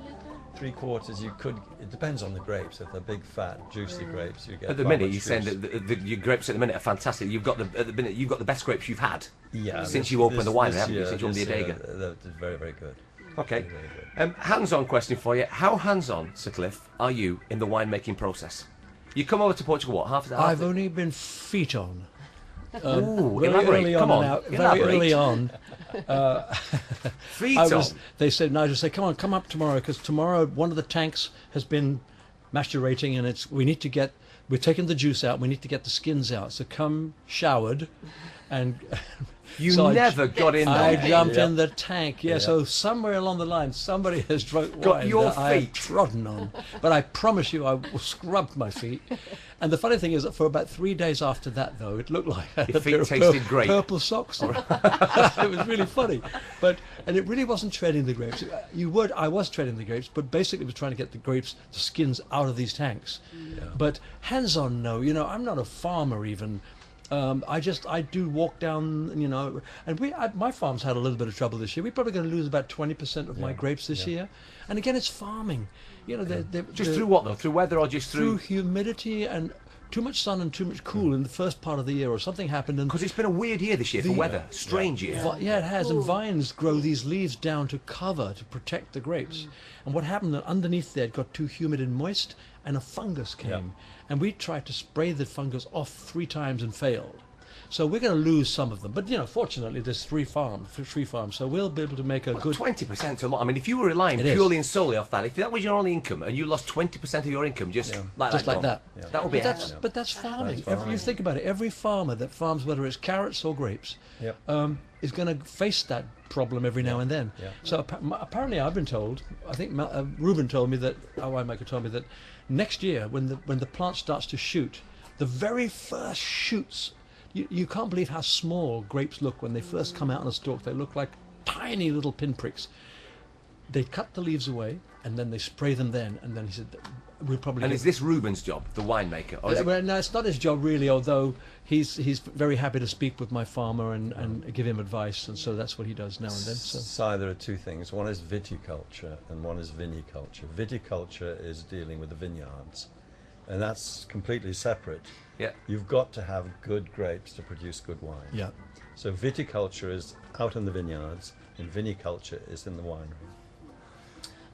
3/4 you could. It depends on the grapes. If they're big, fat, juicy grapes, you get. At the far minute, much you're saying juice. that your grapes at the minute are fantastic. You've got the best grapes you've had. Yeah, since you opened the winery, this haven't you? year- Since you opened the this year, Adega. they're very, very good. Okay. Very, very good. Hands-on question for you. How hands-on, Sir Cliff, are you in the winemaking process? You come over to Portugal, what, half I've only been feet on. Ooh, Very elaborate. early Come on, on, now, very elaborate. early on. Feet I on. was, they said, Nigel, say, come up tomorrow, because tomorrow one of the tanks has been macerating, and we're taking the juice out, we need to get the skins out. So come showered, and You so never got in I there. jumped Yeah. in the tank. Yeah, Yeah. so somewhere along the line, somebody has drunk Got wine your that I have feet. trodden on. But I promise you, I scrubbed my feet. And the funny thing is that for about 3 days after that, though, it looked like I had Your a feet pair of tasted great. purple socks on. It was really funny. And it really wasn't treading the grapes. I was treading the grapes, but basically it was trying to get the skins out of these tanks. But hands-on, no. I'm not a farmer even. I do walk down, and my farm's had a little bit of trouble this year. We're probably going to lose about 20% of my grapes this year. And again, it's farming. Just through what, though? Through weather or just through humidity and too much sun and too much cool in the first part of the year, or something happened. And Because it's been a weird year this year for weather. Strange year. yeah, it has. And vines grow these leaves down to cover, to protect the grapes. And what happened, that underneath there it got too humid and moist, and a fungus came. Yeah. And we tried to spray the fungus off 3 times and failed. So we're going to lose some of them. But, fortunately, there's 3 farms, so we'll be able to make a good... 20% is a lot. I mean, if you were relying It is. purely and solely off that, if that was your only income and you lost 20% of your income just like Just that, like that. Yeah. that would be But that's, excellent. but that's farming. That's farming. You think about it. Every farmer that farms, whether it's carrots or grapes, Yep. is going to face that problem every now and then. Yeah. So apparently, I've been told. I think Ruben told me that. Our winemaker told me that next year, when the plant starts to shoot, the very first shoots. You can't believe how small grapes look when they first come out on a stalk. They look like tiny little pinpricks. They cut the leaves away and then they spray them then. And then he said, we'll probably... And get- is this Ruben's job, the winemaker? Or is it- Well, no, it's not his job really, although he's very happy to speak with my farmer and give him advice, and so that's what he does now and then. So Si, there are 2 things. One is viticulture and one is viniculture. Viticulture is dealing with the vineyards, and that's completely separate. Yeah. You've got to have good grapes to produce good wine. yeah. So viticulture is out in the vineyards, and viniculture is in the winery.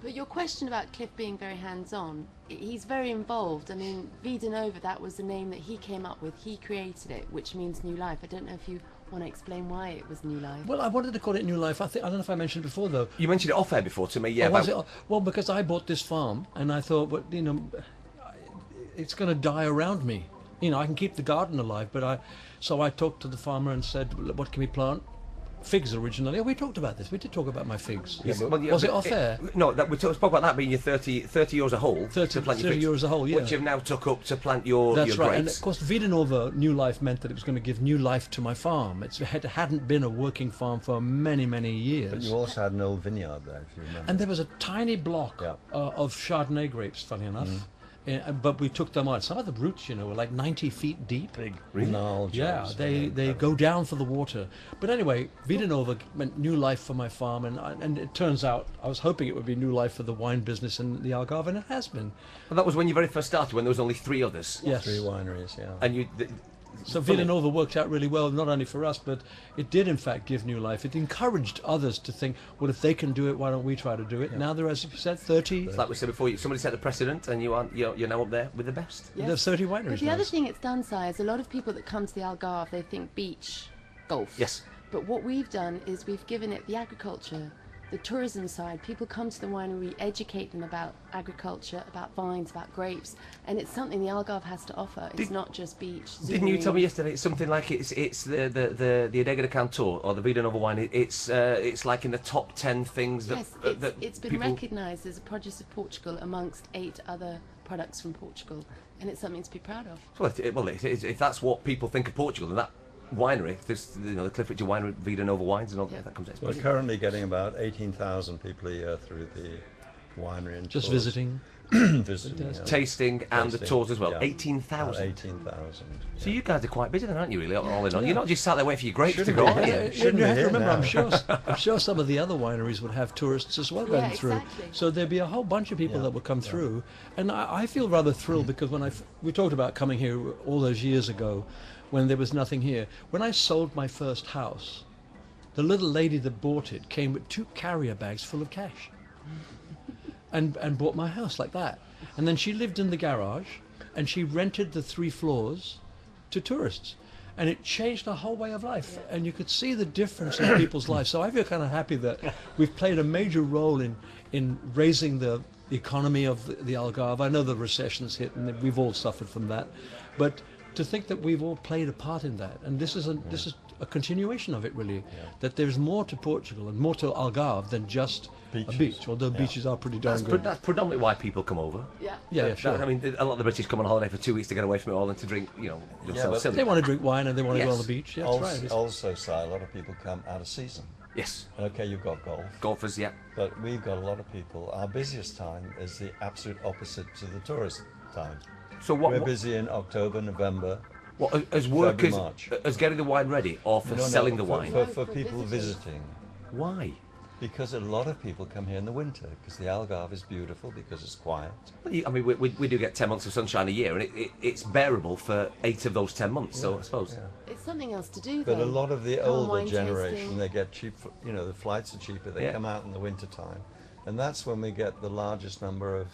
But your question about Cliff being very hands-on, he's very involved. I mean, Vida Nova, that was the name that he came up with. He created it, which means new life. I don't know if you want to explain why it was new life. Well, I wanted to call it New Life. I don't know if I mentioned it before though. You mentioned it off air before to me, yeah. Or was about- it? Well, because I bought this farm and I thought, well, it's going to die around me. I can keep the garden alive, but so I talked to the farmer and said, what can we plant? Figs originally. Oh, we talked about this. We did talk about my figs. Yes, well, yeah, was it but off air? No, we spoke about that being your 30 euros a hole 30 to plant your figs, euros a hole, yeah. which you've now took up to plant your That's your right. And grapes. of course, Vida Nova New Life meant that it was going to give new life to my farm. It hadn't been a working farm for many, many years. But you also had an old vineyard there, if you remember. And there was a tiny block Yeah. of Chardonnay grapes, funny enough, but we took them on. Some of the roots, were like 90 feet deep. Big Really? gnarled Yeah, jobs. they go down for the water. But anyway, Vida Nova meant new life for my farm, and it turns out I was hoping it would be new life for the wine business in the Algarve, and it has been. And that was when you very first started, when there was only 3 others. Yes. 3 wineries, yeah. And you. So Vida Nova worked out really well, not only for us, but it did in fact give new life. It encouraged others to think, well, if they can do it, why don't we try to do it? Now there are, as you said, 30. Like we said before, somebody set the precedent, and you're now up there with the best. Yes. There's 30 wineries. But the now. other thing it's done, Si, is a lot of people that come to the Algarve, they think beach, golf. Yes. But what we've done is we've given it the agriculture, the tourism side. People come to the winery, we educate them about agriculture, about vines, about grapes, and it's something the Algarve has to offer. It's not just beach. Didn't you scenery. tell me yesterday it's something like it's the Adega de Cantor or the Vida Nova wine? It's like in the top 10 things that Yes, that it's been people. recognised as a produce of Portugal amongst 8 other products from Portugal, and it's something to be proud of. Well, if that's what people think of Portugal, then that winery, the Cliff Richard winery, Vida Nova wines, and all that comes out. We're currently getting about 18,000 people a year through the winery and Just tours. visiting. Visiting, yeah. Tasting and the Tasting, tours as well. yeah. 18,000. 18,000. So you guys are quite busy then, aren't you? Really, all in all. You're not just sat there waiting for your grapes to Shouldn't go, be. are you? Yeah. You have to remember, now. I'm sure some of the other wineries would have tourists as well going through. exactly. So there'd be a whole bunch of people Yeah, that would come through. And I feel rather thrilled because when we talked about coming here all those years ago when there was nothing here. When I sold my first house, the little lady that bought it came with 2 carrier bags full of cash and bought my house like that. And then she lived in the garage and she rented the 3 floors to tourists. And it changed her whole way of life. And you could see the difference in people's lives. So I feel kind of happy that we've played a major role in raising the economy of the Algarve. I know the recession's hit and we've all suffered from that. But to think that we've all played a part in that. And this is a continuation of it, really. That there's more to Portugal and more to Algarve than just Beaches. a beach, although beaches are pretty darn good. That's predominantly why people come over. Yeah. Yeah, sure. I mean, a lot of the British come on holiday for 2 weeks to get away from it all and to drink, themselves but silly. They want to drink wine and they want to go on Yes. the beach. Yeah, that's right. Also, Si, a lot of people come out of season. Yes. Okay, you've got golf, Golfers, yeah. but we've got a lot of people. Our busiest time is the absolute opposite to the tourist time. So We're busy in October, November. what as work February, March. as getting the wine ready or for No, selling the for, wine? For, No, for for people visitors. visiting. Why? Because a lot of people come here in the winter, because the Algarve is beautiful, because it's quiet. Well, I mean, we do get 10 months of sunshine a year, and it's bearable for 8 of those 10 months. So I suppose. Yeah. It's something else to do, But though. a lot of the Go on older wine generation, tasting. they get cheap, the flights are cheaper, they Yeah. come out in the winter time. And that's when we get the largest number of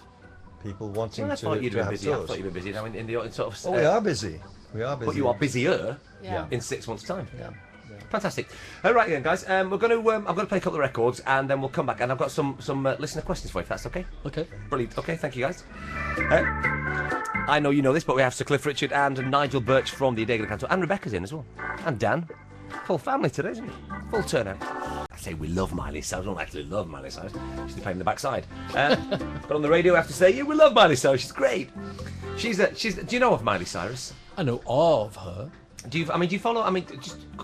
people wanting Well, I thought to you'd been have busy. I tours. thought you'd been busy now in the sort of. Oh, we are busy. We are busy. But you are busier Yeah. in 6 months' time. Yeah. Fantastic. Right then, guys. I'm going to play a couple of records, and then we'll come back. And I've got some listener questions for you, if that's okay. Okay. Brilliant. Okay, thank you, guys. I know you know this, but we have Sir Cliff Richard and Nigel Birch from the Adega de Cantor, and Rebecca's in as well, and Dan. Full family today, isn't it? Full turnout. I say we love Miley Cyrus. I don't actually love Miley Cyrus. She's playing the backside. But on the radio, I have to say, yeah, we love Miley Cyrus. She's great. She's. Do you know of Miley Cyrus? I know of her. Do you follow? I mean,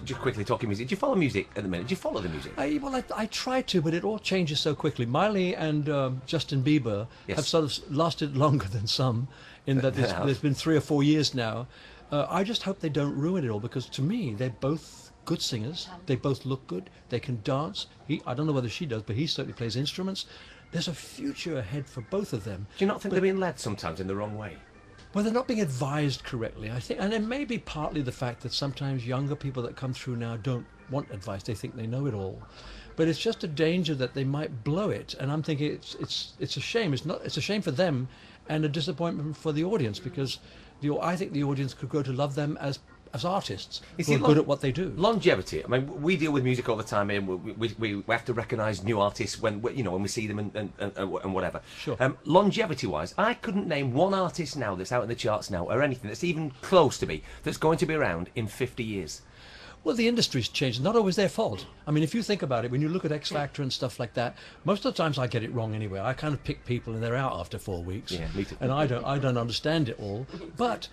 just quickly talking music. Do you follow music at the minute? Do you follow the music? I try to, but it all changes so quickly. Miley and Justin Bieber Yes. have sort of lasted longer than some, in that They have. there's been 3 or 4 years now. I just hope they don't ruin it all, because to me they're both good singers. They both look good. They can dance. I don't know whether she does, but he certainly plays instruments. There's a future ahead for both of them. Do you not think they're being led sometimes in the wrong way? Well, they're not being advised correctly, I think, and it may be partly the fact that sometimes younger people that come through now don't want advice. They think they know it all, but it's just a danger that they might blow it. And I'm thinking it's a shame. It's a shame for them, and a disappointment for the audience, because I think the audience could grow to love them as artists who are good at what they do. Longevity. I mean, we deal with music all the time, and we have to recognise new artists when we see them and whatever. Sure. Longevity-wise, I couldn't name one artist now that's out in the charts now, or anything that's even close to me, that's going to be around in 50 years. Well, the industry's changed. Not always their fault. I mean, if you think about it, when you look at X Factor and stuff like that, most of the times I get it wrong anyway. I kind of pick people and they're out after 4 weeks. Yeah, me too. And I don't understand it all. But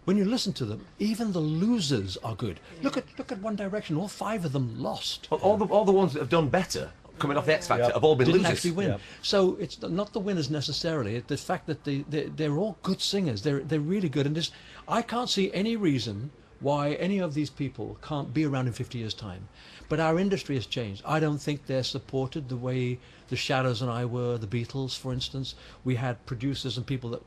when you listen to them, even the losers are good. Look at One Direction. All 5 of them lost. Well, all the ones that have done better coming off the X Factor Yeah. have all been didn't losers. actually win. Yeah. So it's not the winners necessarily. It's the fact that they're all good singers. They're really good. And this, I can't see any reason why any of these people can't be around in 50 years' time. But our industry has changed. I don't think they're supported the way the Shadows and I were, the Beatles, for instance. We had producers and people that,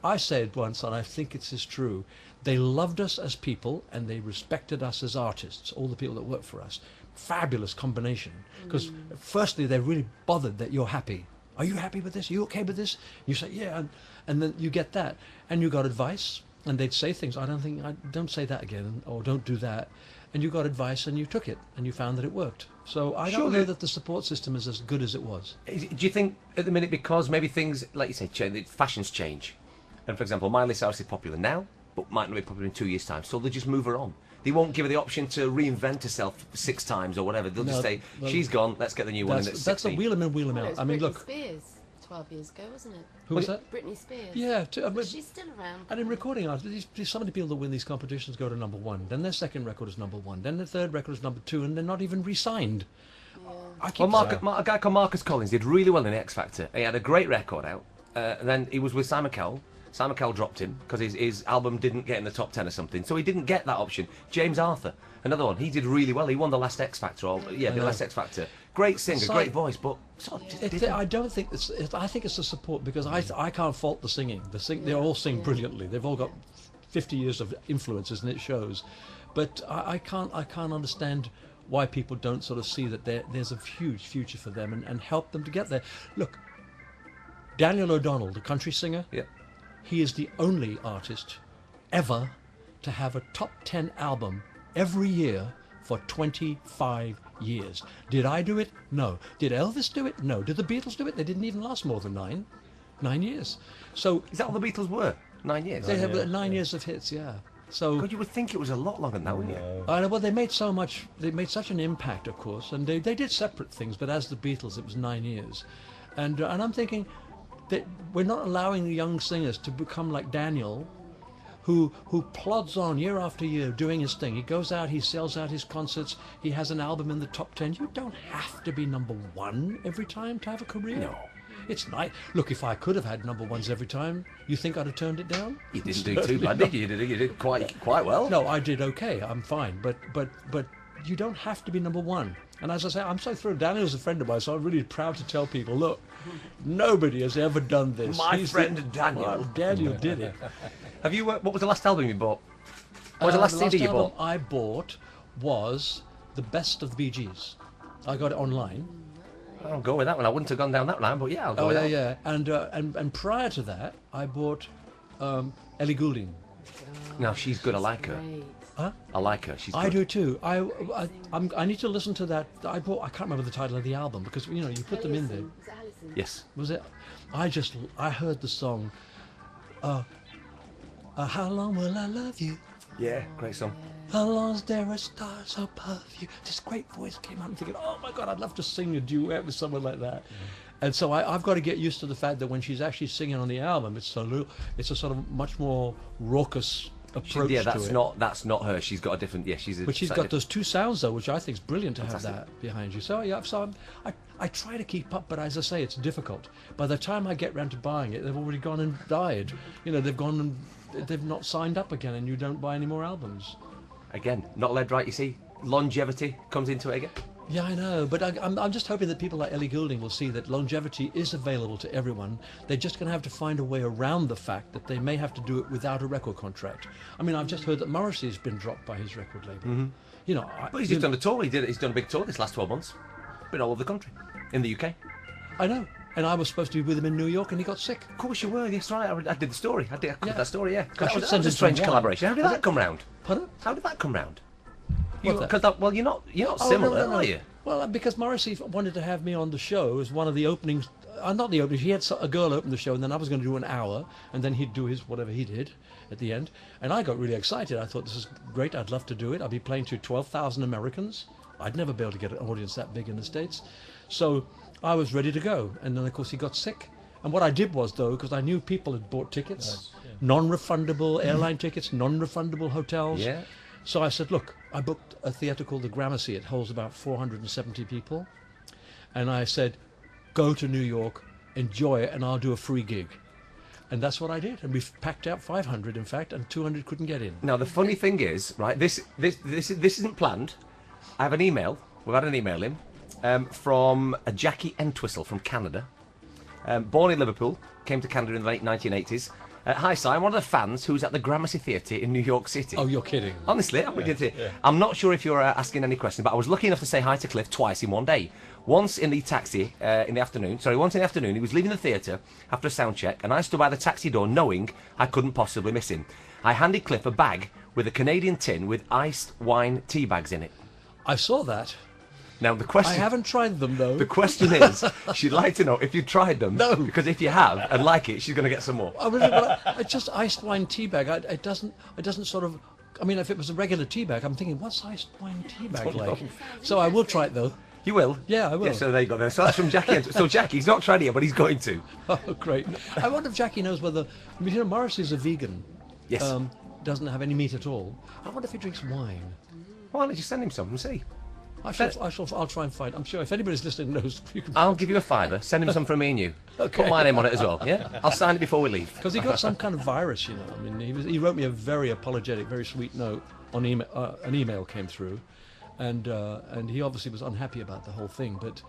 I said once, and I think it's is true, they loved us as people and they respected us as artists, all the people that worked for us. Fabulous combination. Because firstly, they're really bothered that you're happy. Are you happy with this? Are you okay with this? You say, yeah. And then you get that. And you got advice. And they'd say things, I don't say that again, or don't do that. And you got advice and you took it and you found that it worked. So I don't Surely- know that the support system is as good as it was. Do you think at the minute, because maybe things, like you say, change, fashions change, and for example, Miley Cyrus is popular now, but might not be popular in 2 years' time, so they'll just move her on. They won't give her the option to reinvent herself 6 times or whatever. They'll just No, say, well, she's gone, let's get the new one in at That's 16. a wheel 'em in, wheel 'em Well, it out. was I mean, Britney look. Spears 12 years ago, wasn't it? Who was that? Britney Spears. Yeah, I mean, She's still around. and in recording artists, some of the people that win these competitions go to number 1. Then their second record is number 1. Then their third record is number 2, and they're not even re-signed. I keep Well, saying- a guy called Marcus Collins did really well in the X Factor. He had a great record out. And then he was with Simon Cowell. Simon Cowell dropped him because his album didn't get in the top 10 or something. So he didn't get that option. James Arthur, another one. He did really well. He won the last X Factor. The know. last X Factor. Great singer, Si- great voice, but sort of just didn't. I don't think I think it's the support, because I can't fault the singing. They all sing brilliantly. They've all got 50 years of influences, and it shows. But I can't understand why people don't sort of see that there's a huge future for them and help them to get there. Look, Daniel O'Donnell, the country singer, Yeah. he is the only artist ever to have a top 10 album every year for 25 years. Did I do it? No. Did Elvis do it? No. Did the Beatles do it? They didn't even last more than 9 years. So Is that all the Beatles were? 9 years? they have 9 years of hits, yeah. So God, you would think it was a lot longer than that, wouldn't you? well, they made such an impact, of course, and they did separate things, but as the Beatles, it was 9 years. And I'm thinking that we're not allowing the young singers to become like Daniel, who plods on year after year doing his thing. He goes out, he sells out his concerts, he has an album in the top 10. You don't have to be number 1 every time to have a career. No. It's nice. Look, if I could have had number 1s every time, you think I'd have turned it down? You didn't do too bad, did you? You did quite well. No, I did okay. I'm fine, but you don't have to be number 1. And as I say, I'm so thrilled. Daniel's a friend of mine, so I'm really proud to tell people, look, nobody has ever done this. My He's friend Daniel. Well, Daniel did it. Have you? What was the last album you bought? What was the last CD you album bought? I bought was the best of the Bee Gees. I got it online. I'll go with that one. I wouldn't have gone down that line, but yeah, I'll go with that. Yeah. And prior to that, I bought Ellie Goulding. No, she's good. I like her. Great. I like her. She's good. I do too. I need to listen to that. I can't remember the title of the album, because you put them in there. Allison. Was it Allison? Yes. Was it? I heard the song. How long will I love you? Yeah, great song. How long is there are stars above you? This great voice came out. I'm thinking, oh my God, I'd love to sing a duet with someone like that. And so I've got to get used to the fact that when she's actually singing on the album, it's a sort of much more raucous approach Yeah, to it. that's not her. She's got a different. Yeah, she's. But she's got those 2 sounds though, which I think is brilliant to have Fantastic. that behind you. So yeah, I try to keep up, but as I say, it's difficult. By the time I get round to buying it, they've already gone and died. They've gone and they've not signed up again, and you don't buy any more albums. Again, not led right. You see, longevity comes into it again. Yeah, I know, but I'm just hoping that people like Ellie Goulding will see that longevity is available to everyone. They're just going to have to find a way around the fact that they may have to do it without a record contract. I mean, I've just heard that Morrissey's been dropped by his record label. But he's just done a tour. He's done a big tour this last 12 months. Been all over the country, in the UK. I know, and I was supposed to be with him in New York, and he got sick. Of course you were. Yes, right. I did the story. I covered Yeah. that story. Yeah. I That should was send a it strange to Wine. collaboration. How did that come round? Pardon? How did that come round? What that? Because well, you're not Oh, similar, no. are you? Well, because Morrissey wanted to have me on the show as one of the openings. Not the openings. He had a girl open the show, and then I was going to do an hour, and then he'd do his whatever he did at the end. And I got really excited. I thought, this is great. I'd love to do it. I'd be playing to 12,000 Americans. I'd never be able to get an audience that big in the States. So I was ready to go. And then, of course, he got sick. And what I did was, though, because I knew people had bought tickets, non-refundable airline tickets, non-refundable hotels. Yeah. So I said, look, I booked a theatre called the Gramercy. It holds about 470 people. And I said, go to New York, enjoy it, and I'll do a free gig. And that's what I did. And we've packed out 500, in fact, and 200 couldn't get in. Now the funny thing is, right? This isn't planned. I have an email. We've had an email in from a Jackie Entwistle from Canada. Born in Liverpool, came to Canada in the late 1980s. Hi, Si. I'm one of the fans who's at the Gramercy Theatre in New York City. Oh, you're kidding. Honestly, I'm not sure if you're asking any questions, but I was lucky enough to say hi to Cliff twice in one day. Once in the taxi in the afternoon. Once in the afternoon, he was leaving the theatre after a sound check, and I stood by the taxi door knowing I couldn't possibly miss him. I handed Cliff a bag with a Canadian tin with iced wine tea bags in it. I saw that. Now the question... I haven't tried them, though. The question is, she'd like to know if you tried them. No. Because if you have and like it, she's going to get some more. I really, but I just iced wine tea bag. It doesn't sort of. I mean, if it was a regular tea bag, I'm thinking, what's iced wine tea bag like? So I will try it though. You will? Yeah, I will. Yeah, so there you go. Then. So that's from Jackie. So Jackie's not tried it yet, but he's going to. Oh, great! I wonder if Jackie knows whether. I mean, Morrissey's a vegan. Yes. Doesn't have any meat at all. I wonder if he drinks wine. Why don't you send him some and see? I'll try and find. I'm sure if anybody's listening knows, you can. I'll give you a fiver. Send him some from me and you. Okay. Put my name on it as well. Yeah. I'll sign it before we leave. Because he got some kind of virus, you know. I mean, he wrote me a very apologetic, very sweet note on email. An email came through, and he obviously was unhappy about the whole thing. But,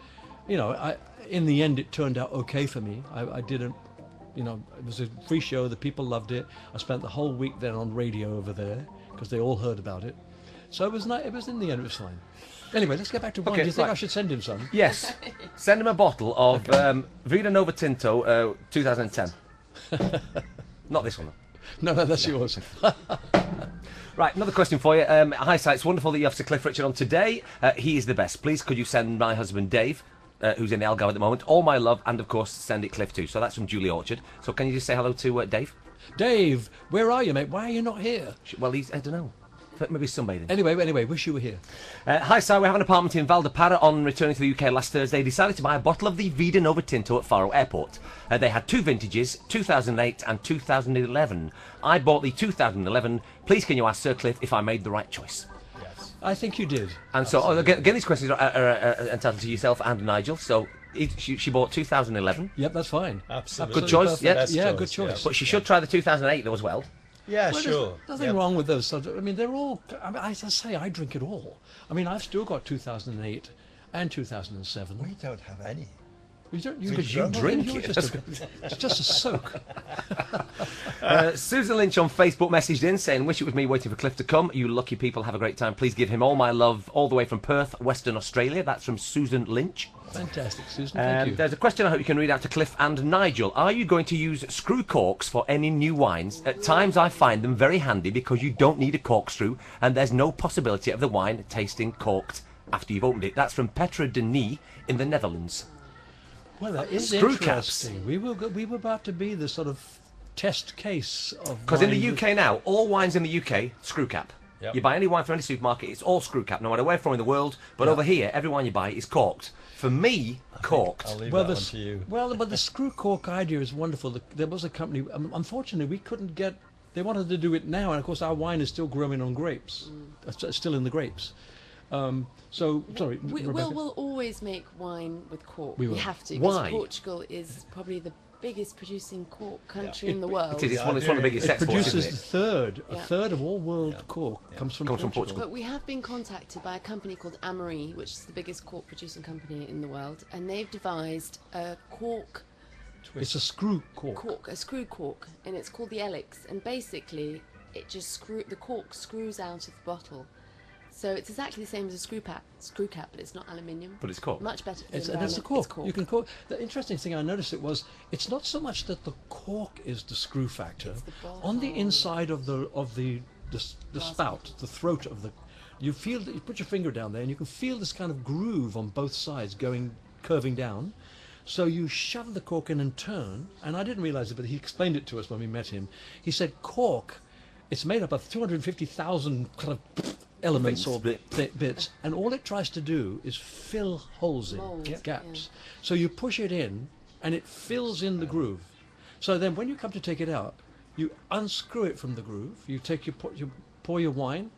you know, in the end, it turned out okay for me. I didn't, you know, it was a free show. The people loved it. I spent the whole week then on radio over there because they all heard about it. So it was nice. It was in the end, it was fine. Anyway, let's get back to wine. Okay, Do you think right. I should send him some? Yes. Send him a bottle of Vida Nova Tinto 2010. Not this one. No, that's yours. Right, another question for you. Hi, Si. It's wonderful that you have Sir Cliff Richard on today. He is the best. Please, could you send my husband Dave, who's in the Algarve at the moment, all my love, and of course send it Cliff too. So that's from Julie Orchard. So can you just say hello to Dave? Dave, where are you, mate? Why are you not here? Well, he's, I don't know. Maybe sunbathing. Anyway, wish you were here. Hi, Si. We have an apartment in Valdeparra. On returning to the UK last Thursday, decided to buy a bottle of the Vida Nova Tinto at Faro Airport. They had two vintages, 2008 and 2011. I bought the 2011. Please, can you ask Sir Cliff if I made the right choice? Yes. I think you did. And so, again, these questions are entitled to yourself and Nigel. So, she bought 2011. Yep, that's fine. Absolutely. Good choice, Perfect. yeah. Best Yeah, choice, good choice. yeah. But she should try the 2008 though as well. Yeah, Well, sure. There's nothing Yep. wrong with those. I mean, they're all. I mean, as I say, I drink it all. I mean, I've still got 2008 and 2007. We don't have any. You don't. Because you drink it. It's just a soak. Susan Lynch on Facebook messaged in saying, wish it was me waiting for Cliff to come. You lucky people, have a great time. Please give him all my love all the way from Perth, Western Australia. That's from Susan Lynch. Fantastic, Susan. Thank you. There's a question I hope you can read out to Cliff and Nigel. Are you going to use screw corks for any new wines? At times I find them very handy because you don't need a corkscrew and there's no possibility of the wine tasting corked after you've opened it. That's from Petra Denis in the Netherlands. Well, that is Screw caps. interesting. We were about to be the sort of test case of. Because in the wine UK now, all wines in the UK, screw cap. Yep. You buy any wine from any supermarket, it's all screw cap, no matter where from in the world. But over here, every wine you buy is corked. For me, corked. I'll leave Well, that the one to you. well, but the screw cork idea is wonderful. There was a company. Unfortunately, we couldn't get. They wanted to do it now, and of course, our wine is still growing on grapes. It's still in the grapes. So sorry, Rebecca. We'll always make wine with cork. We We will. have to. Why? Because Portugal is probably the biggest producing cork country in the world. It is. It's one of the biggest It exports, produces isn't the it? third. A Yeah. third of all world cork comes from Comes from Portugal. But we have been contacted by a company called Amory, which is the biggest cork producing company in the world, and they've devised a cork, It's a screw cork. a screw cork, and it's called the Elix. And basically, the cork screws out of the bottle. So it's exactly the same as a screw cap, but it's not aluminium. But it's cork. Much better for the It's a environment. cork. It's cork. You can cork. The interesting thing I noticed it's not so much that the cork is the screw factor. It's the bottle. On the inside of the spout, the throat of the, you feel that you put your finger down there and you can feel this kind of groove on both sides curving down. So you shove the cork in and turn, and I didn't realize it, but he explained it to us when we met him. He said cork, it's made up of 250,000 kind of elements or bits, and all it tries to do is fill holes in, Mold, gaps. So you push it in, and it fills in the groove. So then when you come to take it out, you unscrew it from the groove, you pour your wine,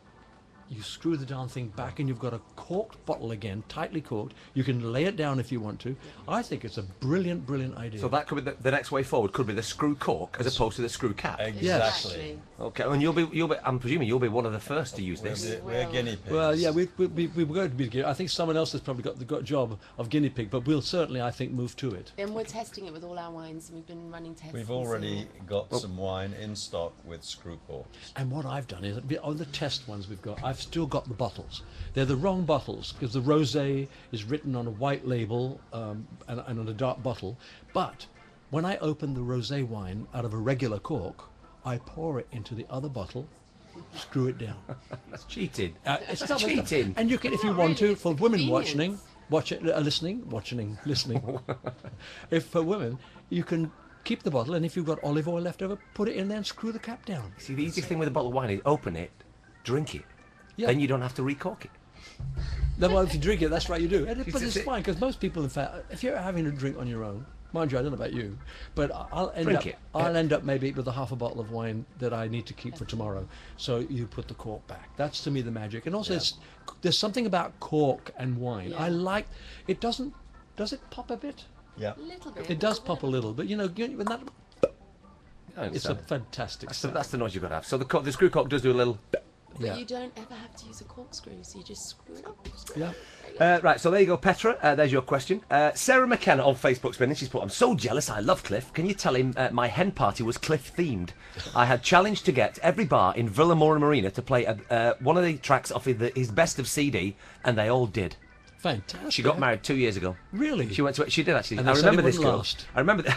you screw the darn thing back, and you've got a corked bottle again, tightly corked. You can lay it down if you want to. I think it's a brilliant, brilliant idea. So that could be the next way forward. Could be the screw cork as opposed to the screw cap. Exactly. Okay, and you'll be. I'm presuming you'll be one of the first to use this. We're guinea pigs. Well, yeah, we were going to be. I think someone else has probably got the job of guinea pig, but we'll certainly, I think, move to it. And we're testing it with all our wines, and we've been running tests. We've already got some wine in stock with screw corks. And what I've done is, on the test ones we've got, I've still got the bottles. They're the wrong bottles, because the rosé is written on a white label and on a dark bottle. But when I open the rosé wine out of a regular cork, I pour it into the other bottle, screw it down. That's cheating. It's That's cheating. And you can, if you Not want really, to, for it's women convenience. listening. If for women, you can keep the bottle, and if you've got olive oil left over, put it in there and screw the cap down. See, the easiest thing with a bottle of wine is open it, drink it, Yeah. then you don't have to recork it. Then, well, if you drink it, that's right, you do. But It's- it's fine, because most people, in fact, if you're having a drink on your own, mind you, I don't know about you, but I'll end up maybe with a half a bottle of wine that I need to keep for tomorrow. So you put the cork back. That's to me the magic. And also, there's something about cork and wine. Yeah. I like. It doesn't. Does it pop a bit? Yeah. A little bit. It does pop a little, but when that, I it's a understand. fantastic. That's the noise you've got to have. So the screw cork does do a little. But Yeah. you don't ever have to use a corkscrew, so you just screw it up. Yeah. Right, so there you go, Petra. There's your question. Sarah McKenna on Facebook spinning. She's put, I'm so jealous. I love Cliff. Can you tell him my hen party was Cliff themed? I had challenged to get every bar in Villamora Marina to play one of the tracks off his best of CD, and they all did. Fantastic. She got married 2 years ago. Really? She went to. She did actually. And I they said remember it this wouldn't girl. last. I remember.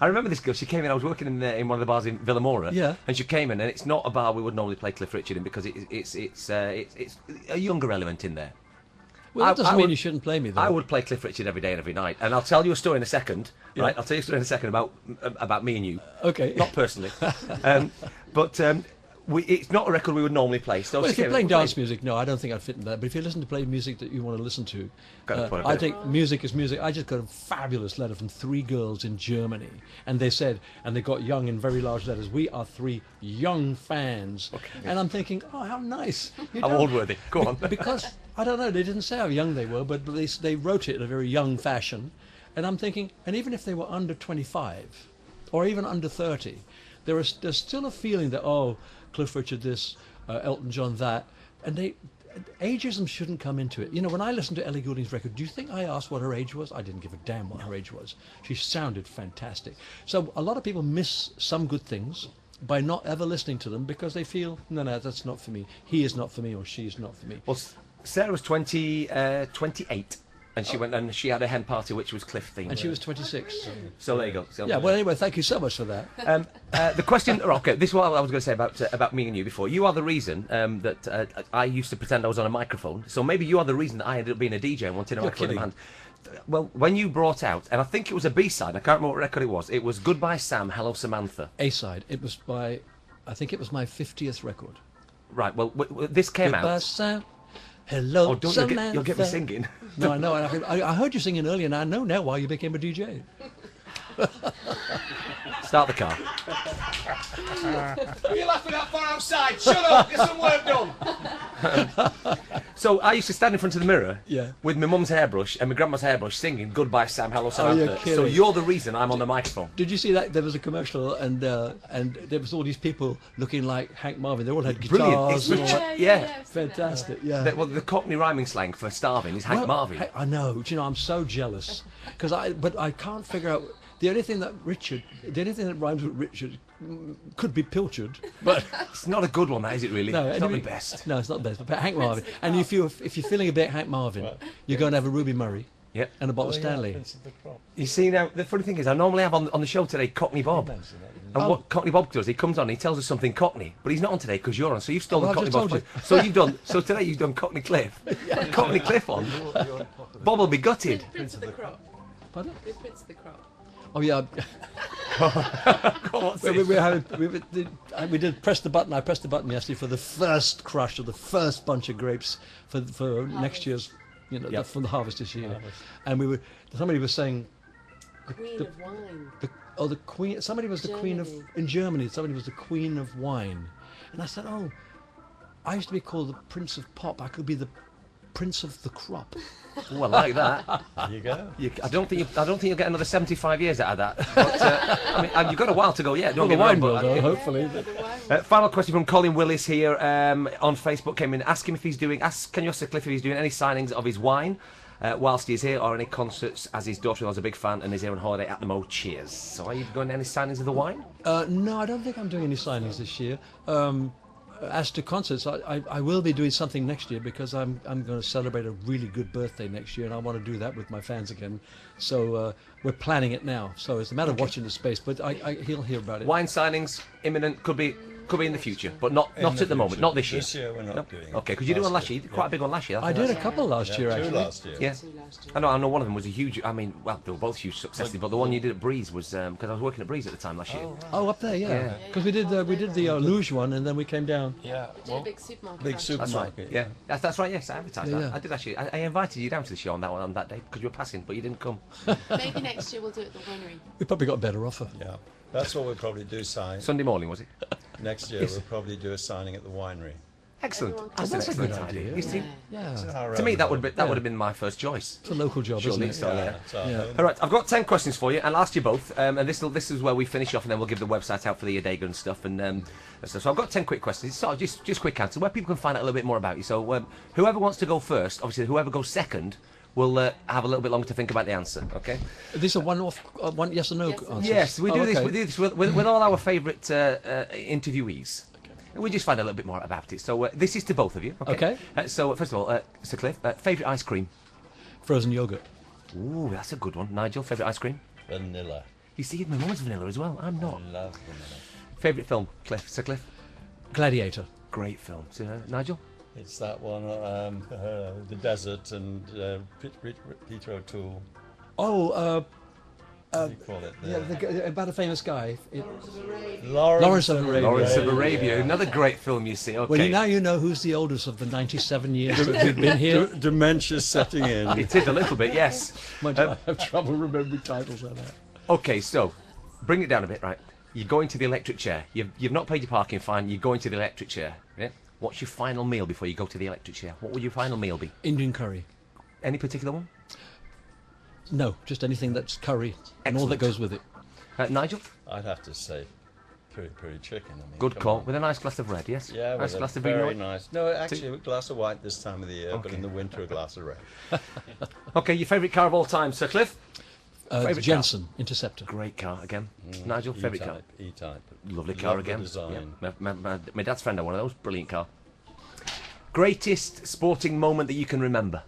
I remember this girl. She came in. I was working in one of the bars in Villamora. Yeah. And she came in, and it's not a bar we would normally play Cliff Richard in because it's a younger element in there. Well, that doesn't I mean would- you shouldn't play me, though. I would play Cliff Richard every day and every night, and I'll tell you a story in a second. Yeah. Right? I'll tell you a story in a second about me and you. Okay. Not personally, but it's not a record we would normally play. So Well, she if you're came in, playing we'll play- dance music, no, I don't think I'd fit in that. But if you listen to play music that you want to listen to, Gotta put it I there. think music is music. I just got a fabulous letter from 3 girls in Germany, and they said, and they got young in very large letters, we are 3 young fans. And I'm thinking, oh, how nice. You How don't- old were they? Go on. Because, I don't know, they didn't say how young they were, but they wrote it in a very young fashion. And I'm thinking, and even if they were under 25, or even under 30, there's still a feeling that, oh, Cliff Richard this, Elton John that, and ageism shouldn't come into it. You know, when I listened to Ellie Goulding's record, do you think I asked what her age was? I didn't give a damn what her age was. She sounded fantastic. So a lot of people miss some good things by not ever listening to them because they feel, no, that's not for me. He is not for me, or she is not for me. Well, Sarah was 28, and she went and she had a hen party which was Cliff themed. And she was 26. So there you go. So, Yeah, well, anyway, thank you so much for that. the question. Okay, this is what I was going to say about me and you before. You are the reason that I used to pretend I was on a microphone. So maybe you are the reason that I ended up being a DJ and wanting a You're microphone in my kidding. hand. Well, when you brought out, and I think it was a B-side. I can't remember what record it was. It was Goodbye Sam, Hello Samantha. A-side. It was I think it was my 50th record. Right. Well, this came Goodbye, out. Sam. Hello, Oh, don't Samantha. you'll get me singing. No, I know. I heard you singing earlier, and I know now why you became a DJ. Start the car. Are you laughing that far outside? Shut up! Get some work done. So I used to stand in front of the mirror Yeah. with my mum's hairbrush and my grandma's hairbrush singing Goodbye Sam, Hello you're Samantha. So kidding. you're the reason I'm on the microphone. Did you see that? There was a commercial, and there was all these people looking like Hank Marvin. They all had Brilliant. guitars. It's and all Richard- that. yeah. I've seen that. Fantastic. Yeah. The Cockney rhyming slang for starving is Hank Well, Marvin. I know. Do you know, I'm so jealous because I can't figure out the only thing that rhymes with Richard could be pilchard, but It's not a good one, that is it really? no, it's not the anyway, best. No, it's not the best. But Hank Marvin, and if you're feeling a bit Hank Marvin, you're going to have a Ruby Murray Yep. and a bottle of Stanley. You see now, the funny thing is, I normally have on the show today Cockney Bob. And what Cockney Bob does, he comes on, he tells us something Cockney, but he's not on today because you're on. So you've stolen Well, I've Cockney just Bob's told place. So you've done. So today you've done Cockney Cliff. Cockney Cliff on. Bob will be gutted. Prince of the Crop. Pardon? The Prince of the Crop. Oh yeah. What's we, this? we did press the button. I pressed the button yesterday for the first crush of the first bunch of grapes for next year's, Yep. from the harvest this year. And somebody was saying, Queen of Wine. the queen. Somebody was the queen of Germany. in Germany. Somebody was the queen of wine, and I said, oh. I used to be called the Prince of Pop. I could be the Prince of the Crop. Oh, I like that. There you go. I don't think you'll get another 75 years out of that. But, I mean, you've got a while to go yet. Don't The get me wrong, wine will, but, though, hopefully. final question from Colin Willis here on Facebook came in. Ask can you ask Sir Cliff if he's doing any signings of his wine whilst he's here, or any concerts, as his daughter-in-law's a big fan and is here on holiday at the Mo. Cheers. So are you going to any signings of the wine? No, I don't think I'm doing any signings this year. As to concerts, I will be doing something next year because I'm going to celebrate a really good birthday next year, and I want to do that with my fans again. So we're planning it now. So it's a matter of watching the space, but he'll hear about it. Wine signings imminent, could be in the future, but not at the moment, not this year. This year we're not doing it. Okay, because you did one last year. You did quite a big one last year. I did a couple last year, Two actually. last year. Yeah, I know one of them was a huge. I mean, well, they were both huge successes, but the one you did at Breeze was because I was working at Breeze at the time last year. Oh, up there, yeah. Yeah. Because we did the Luge one, and then we came down. Yeah. We did a big supermarket. Big last That's right. supermarket. Yeah, that's right. Yes, I advertised Yeah, that. yeah. I did actually. I invited you down to the show on that day because you were passing, but you didn't come. year. Maybe next year we'll do it at the winery. We probably got a better offer. Yeah. That's what we'll probably do. Sunday morning, was it? Next year we'll probably do a signing at the winery. Excellent. Everyone That's, That's an a good excellent idea. idea. You see, Yeah. to me that would have been my first choice. It's a local job, Surely, isn't it? so, yeah. It's our Yeah. home. All right, I've got 10 questions for you, and I'll ask you both. And this is where we finish off, and then we'll give the website out for the Adega and stuff. And so I've got 10 quick questions. It's sort of just quick answers where people can find out a little bit more about you. So whoever wants to go first, obviously whoever goes second, will have a little bit longer to think about the answer. Okay? These are one yes or no answers? Yes, we do this. okay. We do this with all our favourite interviewees. We just find a little bit more about it. So this is to both of you. Okay. So first of all, Sir Cliff, favourite ice cream. Frozen yogurt. Ooh, that's a good one. Nigel, favourite ice cream. Vanilla. You see, my mum's vanilla as well. I'm not. I love vanilla. Favourite film, Sir Cliff. Gladiator. Great film. Nigel. It's that one, the desert and Peter O'Toole. Oh, What do you call it? yeah, the guy, about a famous guy. Lawrence of Arabia. Lawrence of Arabia. Another great film. You see. Okay. Well, now you know who's the oldest of the 97 years that we've been here. Dementia setting in. It is a little bit, yes. Mind you, I have trouble remembering titles like that. Okay, so bring it down a bit, right? You're going to the electric chair. You've not paid your parking fine. You're going to the electric chair. Yeah. What's your final meal before you go to the electric chair? What would your final meal be? Indian curry. Any particular one? No, just anything that's curry and all that Excellent. goes with it. Nigel? I'd have to say peri chicken. I mean, Good come call. on. With a nice glass of red, yes? Yeah, nice with a glass of very Vino. nice. No, actually, a glass of white this time of the year, but Okay. in the winter, a glass of red. Okay, your favourite car of all time, Sir Cliff? Favourite car? Jensen Interceptor. Great car again. Nigel, favourite car? E-type. Lovely car Love the again. design. Yeah. My dad's friend had one of those. Brilliant car. Greatest sporting moment that you can remember?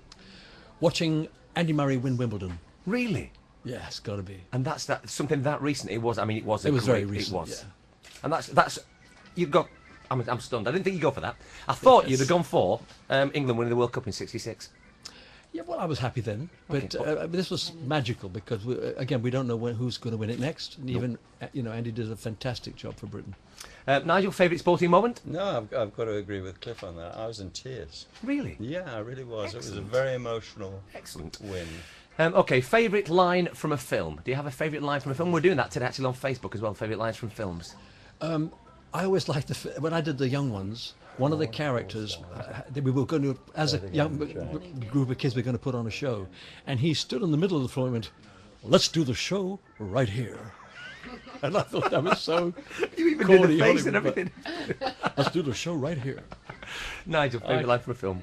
Watching Andy Murray win Wimbledon. Really? Yeah, it's got to be. And that's something that recent. It was. I mean, it was. It was very great, recent, It was. yeah. And that's. You've got. I'm stunned. I didn't think you'd go for that. I thought you'd have gone for England winning the World Cup in '66. Yeah, well, I was happy then, but Okay. this was magical because again, we don't know who's going to win it next. And even Andy did a fantastic job for Britain. Nigel, favourite sporting moment? No, I've got to agree with Cliff on that. I was in tears. Really? Yeah, I really was. It was a Excellent. very emotional Excellent. win. Okay, favourite line from a film. Do you have a favourite line from a film? We're doing that today actually on Facebook as well. Favourite lines from films. I always liked when I did the young ones. One of the characters, we were going to, as a young group of kids, we were going to put on a show, and he stood in the middle of the floor and went, "Let's do the show right here." And I thought that was so. You even corny, did the face and Hollywood, everything. but Let's do the show right here. Nigel, favourite line from a film.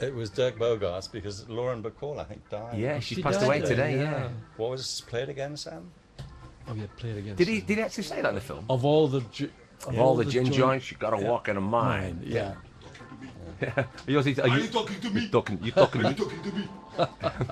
It was Dirk Bogart's because Lauren Bacall, I think, died. Yeah, she She passed died away then, today. yeah. Yeah. What was played again, Sam? Oh yeah, play it again. Did he actually say that in the film? Of all the Of all the gin joints, you got to walk in a mine. Yeah. Are you talking to me? You're talking to me.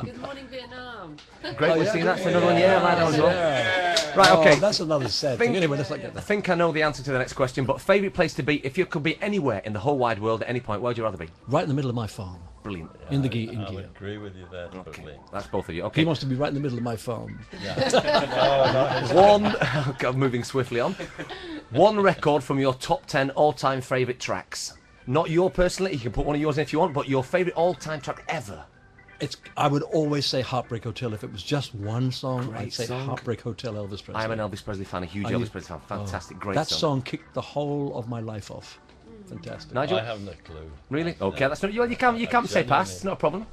Good morning, Vietnam. Great, we've yeah, seen that. good For another one, yeah, right on as well. Yeah. Right, okay. Oh, that's another sad thing. Anyway, let's not get I that. think I know the answer to the next question, but favourite place to be, if you could be anywhere in the whole wide world at any point, where'd you rather be? Right in the middle of my farm, Brilliant. in I would gear. agree with you there totally. That's both of you. He Okay. wants to be right in the middle of my farm. One, God, moving swiftly on. One record from your top 10 all-time favourite tracks. Not your personally, you can put one of yours in if you want, but your favourite all-time track ever. I would always say Heartbreak Hotel. If it was just one song, Great I'd say song. Heartbreak Hotel, Elvis Presley. I am an Elvis Presley fan, a huge Are you? Elvis Presley fan. Fantastic, great That song. song kicked the whole of my life off. Fantastic. Nigel? I haven't a clue. Really? Okay, that's not you can say pass. It's not a problem.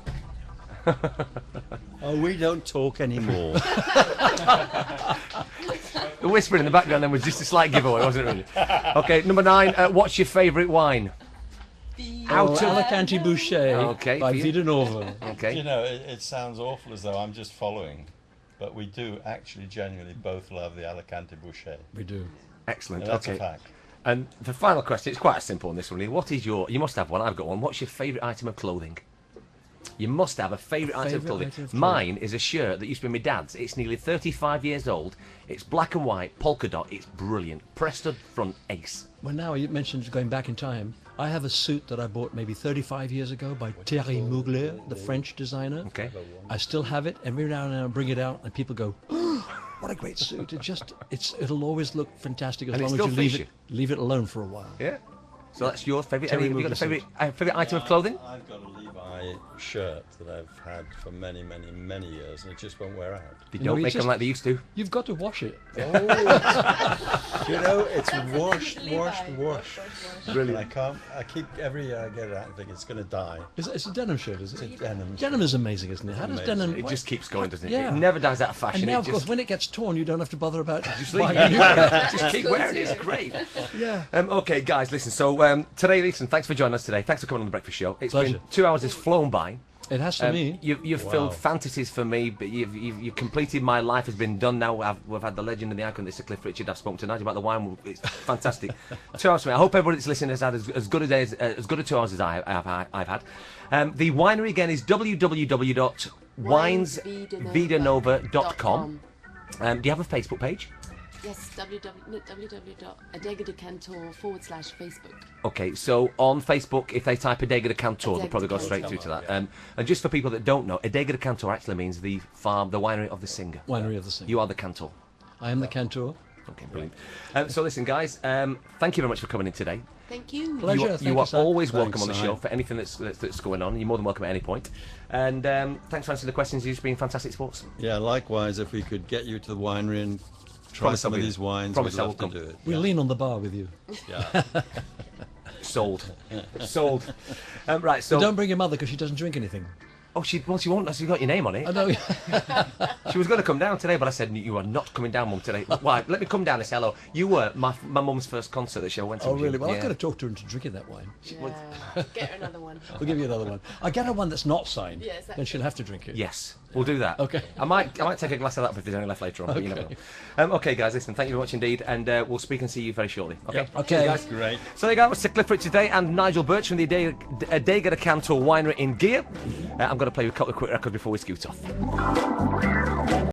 Oh, we don't talk anymore. The whispering in the background then was just a slight giveaway, wasn't it? Really? Okay, number 9. What's your favourite wine? Out of Alicante Boucher Okay, by for you. Vida Nova. Okay. You know, it sounds awful as though I'm just following, but we do actually genuinely both love the Alicante Boucher. We do. Excellent. And that's Okay. a fact. And the final question, it's quite simple on this one. What is your? You must have one. I've got one. What's your favourite item of clothing? You must have a favourite item of Favourite clothing. item of clothing. Mine is a shirt that used to be my dad's. It's nearly 35 years old. It's black and white, polka dot. It's brilliant. Preston front ace. Well, now you mentioned going back in time. I have a suit that I bought maybe 35 years ago by Thierry Mugler, the French designer. Okay. I still have it. Every now and then I bring it out and people go, "Oh, what a great suit. It'll always look fantastic as And it long as still you fits leave it alone for a while." Yeah. So that's your favourite. Terry Have you got a Mugler favourite item of clothing? I've got a Levi shirt that I've had for many, many, many years, and it just won't wear out. They No, don't you make them just- like they used to. You've got to wash it. You know, it's washed. Brilliant. I keep every year I get it out and think it's going to die. It's a denim shirt, is it? It's denim. Denim is amazing, isn't it? How does Amazing. denim... It just keeps going, doesn't it? Yeah. It never dies out of fashion. And now, It of course, just, when it gets torn, you don't have to bother about just buying leave a new it. one. Just keep wearing it. It's great. Yeah. Okay, guys, listen. So today, listen, thanks for joining us today. Thanks for coming on the Breakfast Show. It's Pleasure. been 2 hours has flown by. It has for me. You've filled fantasies for me, but you've completed my life. Has been done now. We've had the legend and the icon. This is Cliff Richard. I've spoken to Nigel about the wine. It's fantastic. 2 hours for me. I hope everybody that's listening has had as good a day as good a 2 hours as I've had. The winery again is www.winesvidanova.com. Do you have a Facebook page? Yes, www.adegadecantor/Facebook. Okay, so on Facebook, if they type Adega de Cantor, they'll probably go Adega de straight through to that. And just for people that don't know, Adega de Cantor actually means the farm, the winery of the singer. Winery of the Singer. You are the Cantor. I am the cantor. Okay, brilliant. So listen, guys, thank you very much for coming in today. Thank you. Pleasure. You Thank are sir. always Thanks, welcome on the Si. show for anything that's going on. You're more than welcome at any point. And thanks for answering the questions. You've just been fantastic sports. Yeah, likewise, if we could get you to the winery and try Promise some I'll of be these there. wines, Promise we'd I will love to come. do it. We'll lean on the bar with you. Yeah. Sold. Sold. Right, so... But don't bring your mother because she doesn't drink anything. Oh, she won't. She got your name on it. I know. She was going to come down today, but I said, you are not coming down, Mum, today. Why? Let me come down and say hello. You were my mum's first concert that she went to. Oh, really? Well, yeah. I could have talked her into drinking that wine. Yeah. Get her another one. We'll give you another one. I get her one that's not signed. Yeah, exactly. Then she'll have to drink it. Yes, we'll do that. Okay. I might take a glass of that if there's any left later on, but you never know. Okay, guys, listen, thank you very much indeed, and we'll speak and see you very shortly. Okay? Yep. Okay. Guys. Great. So there you go, it's Cliff Richard today and Nigel Birch from the Adega de Cantor Winery in Gear. I'm going to play you a couple of quick records before we scoot off.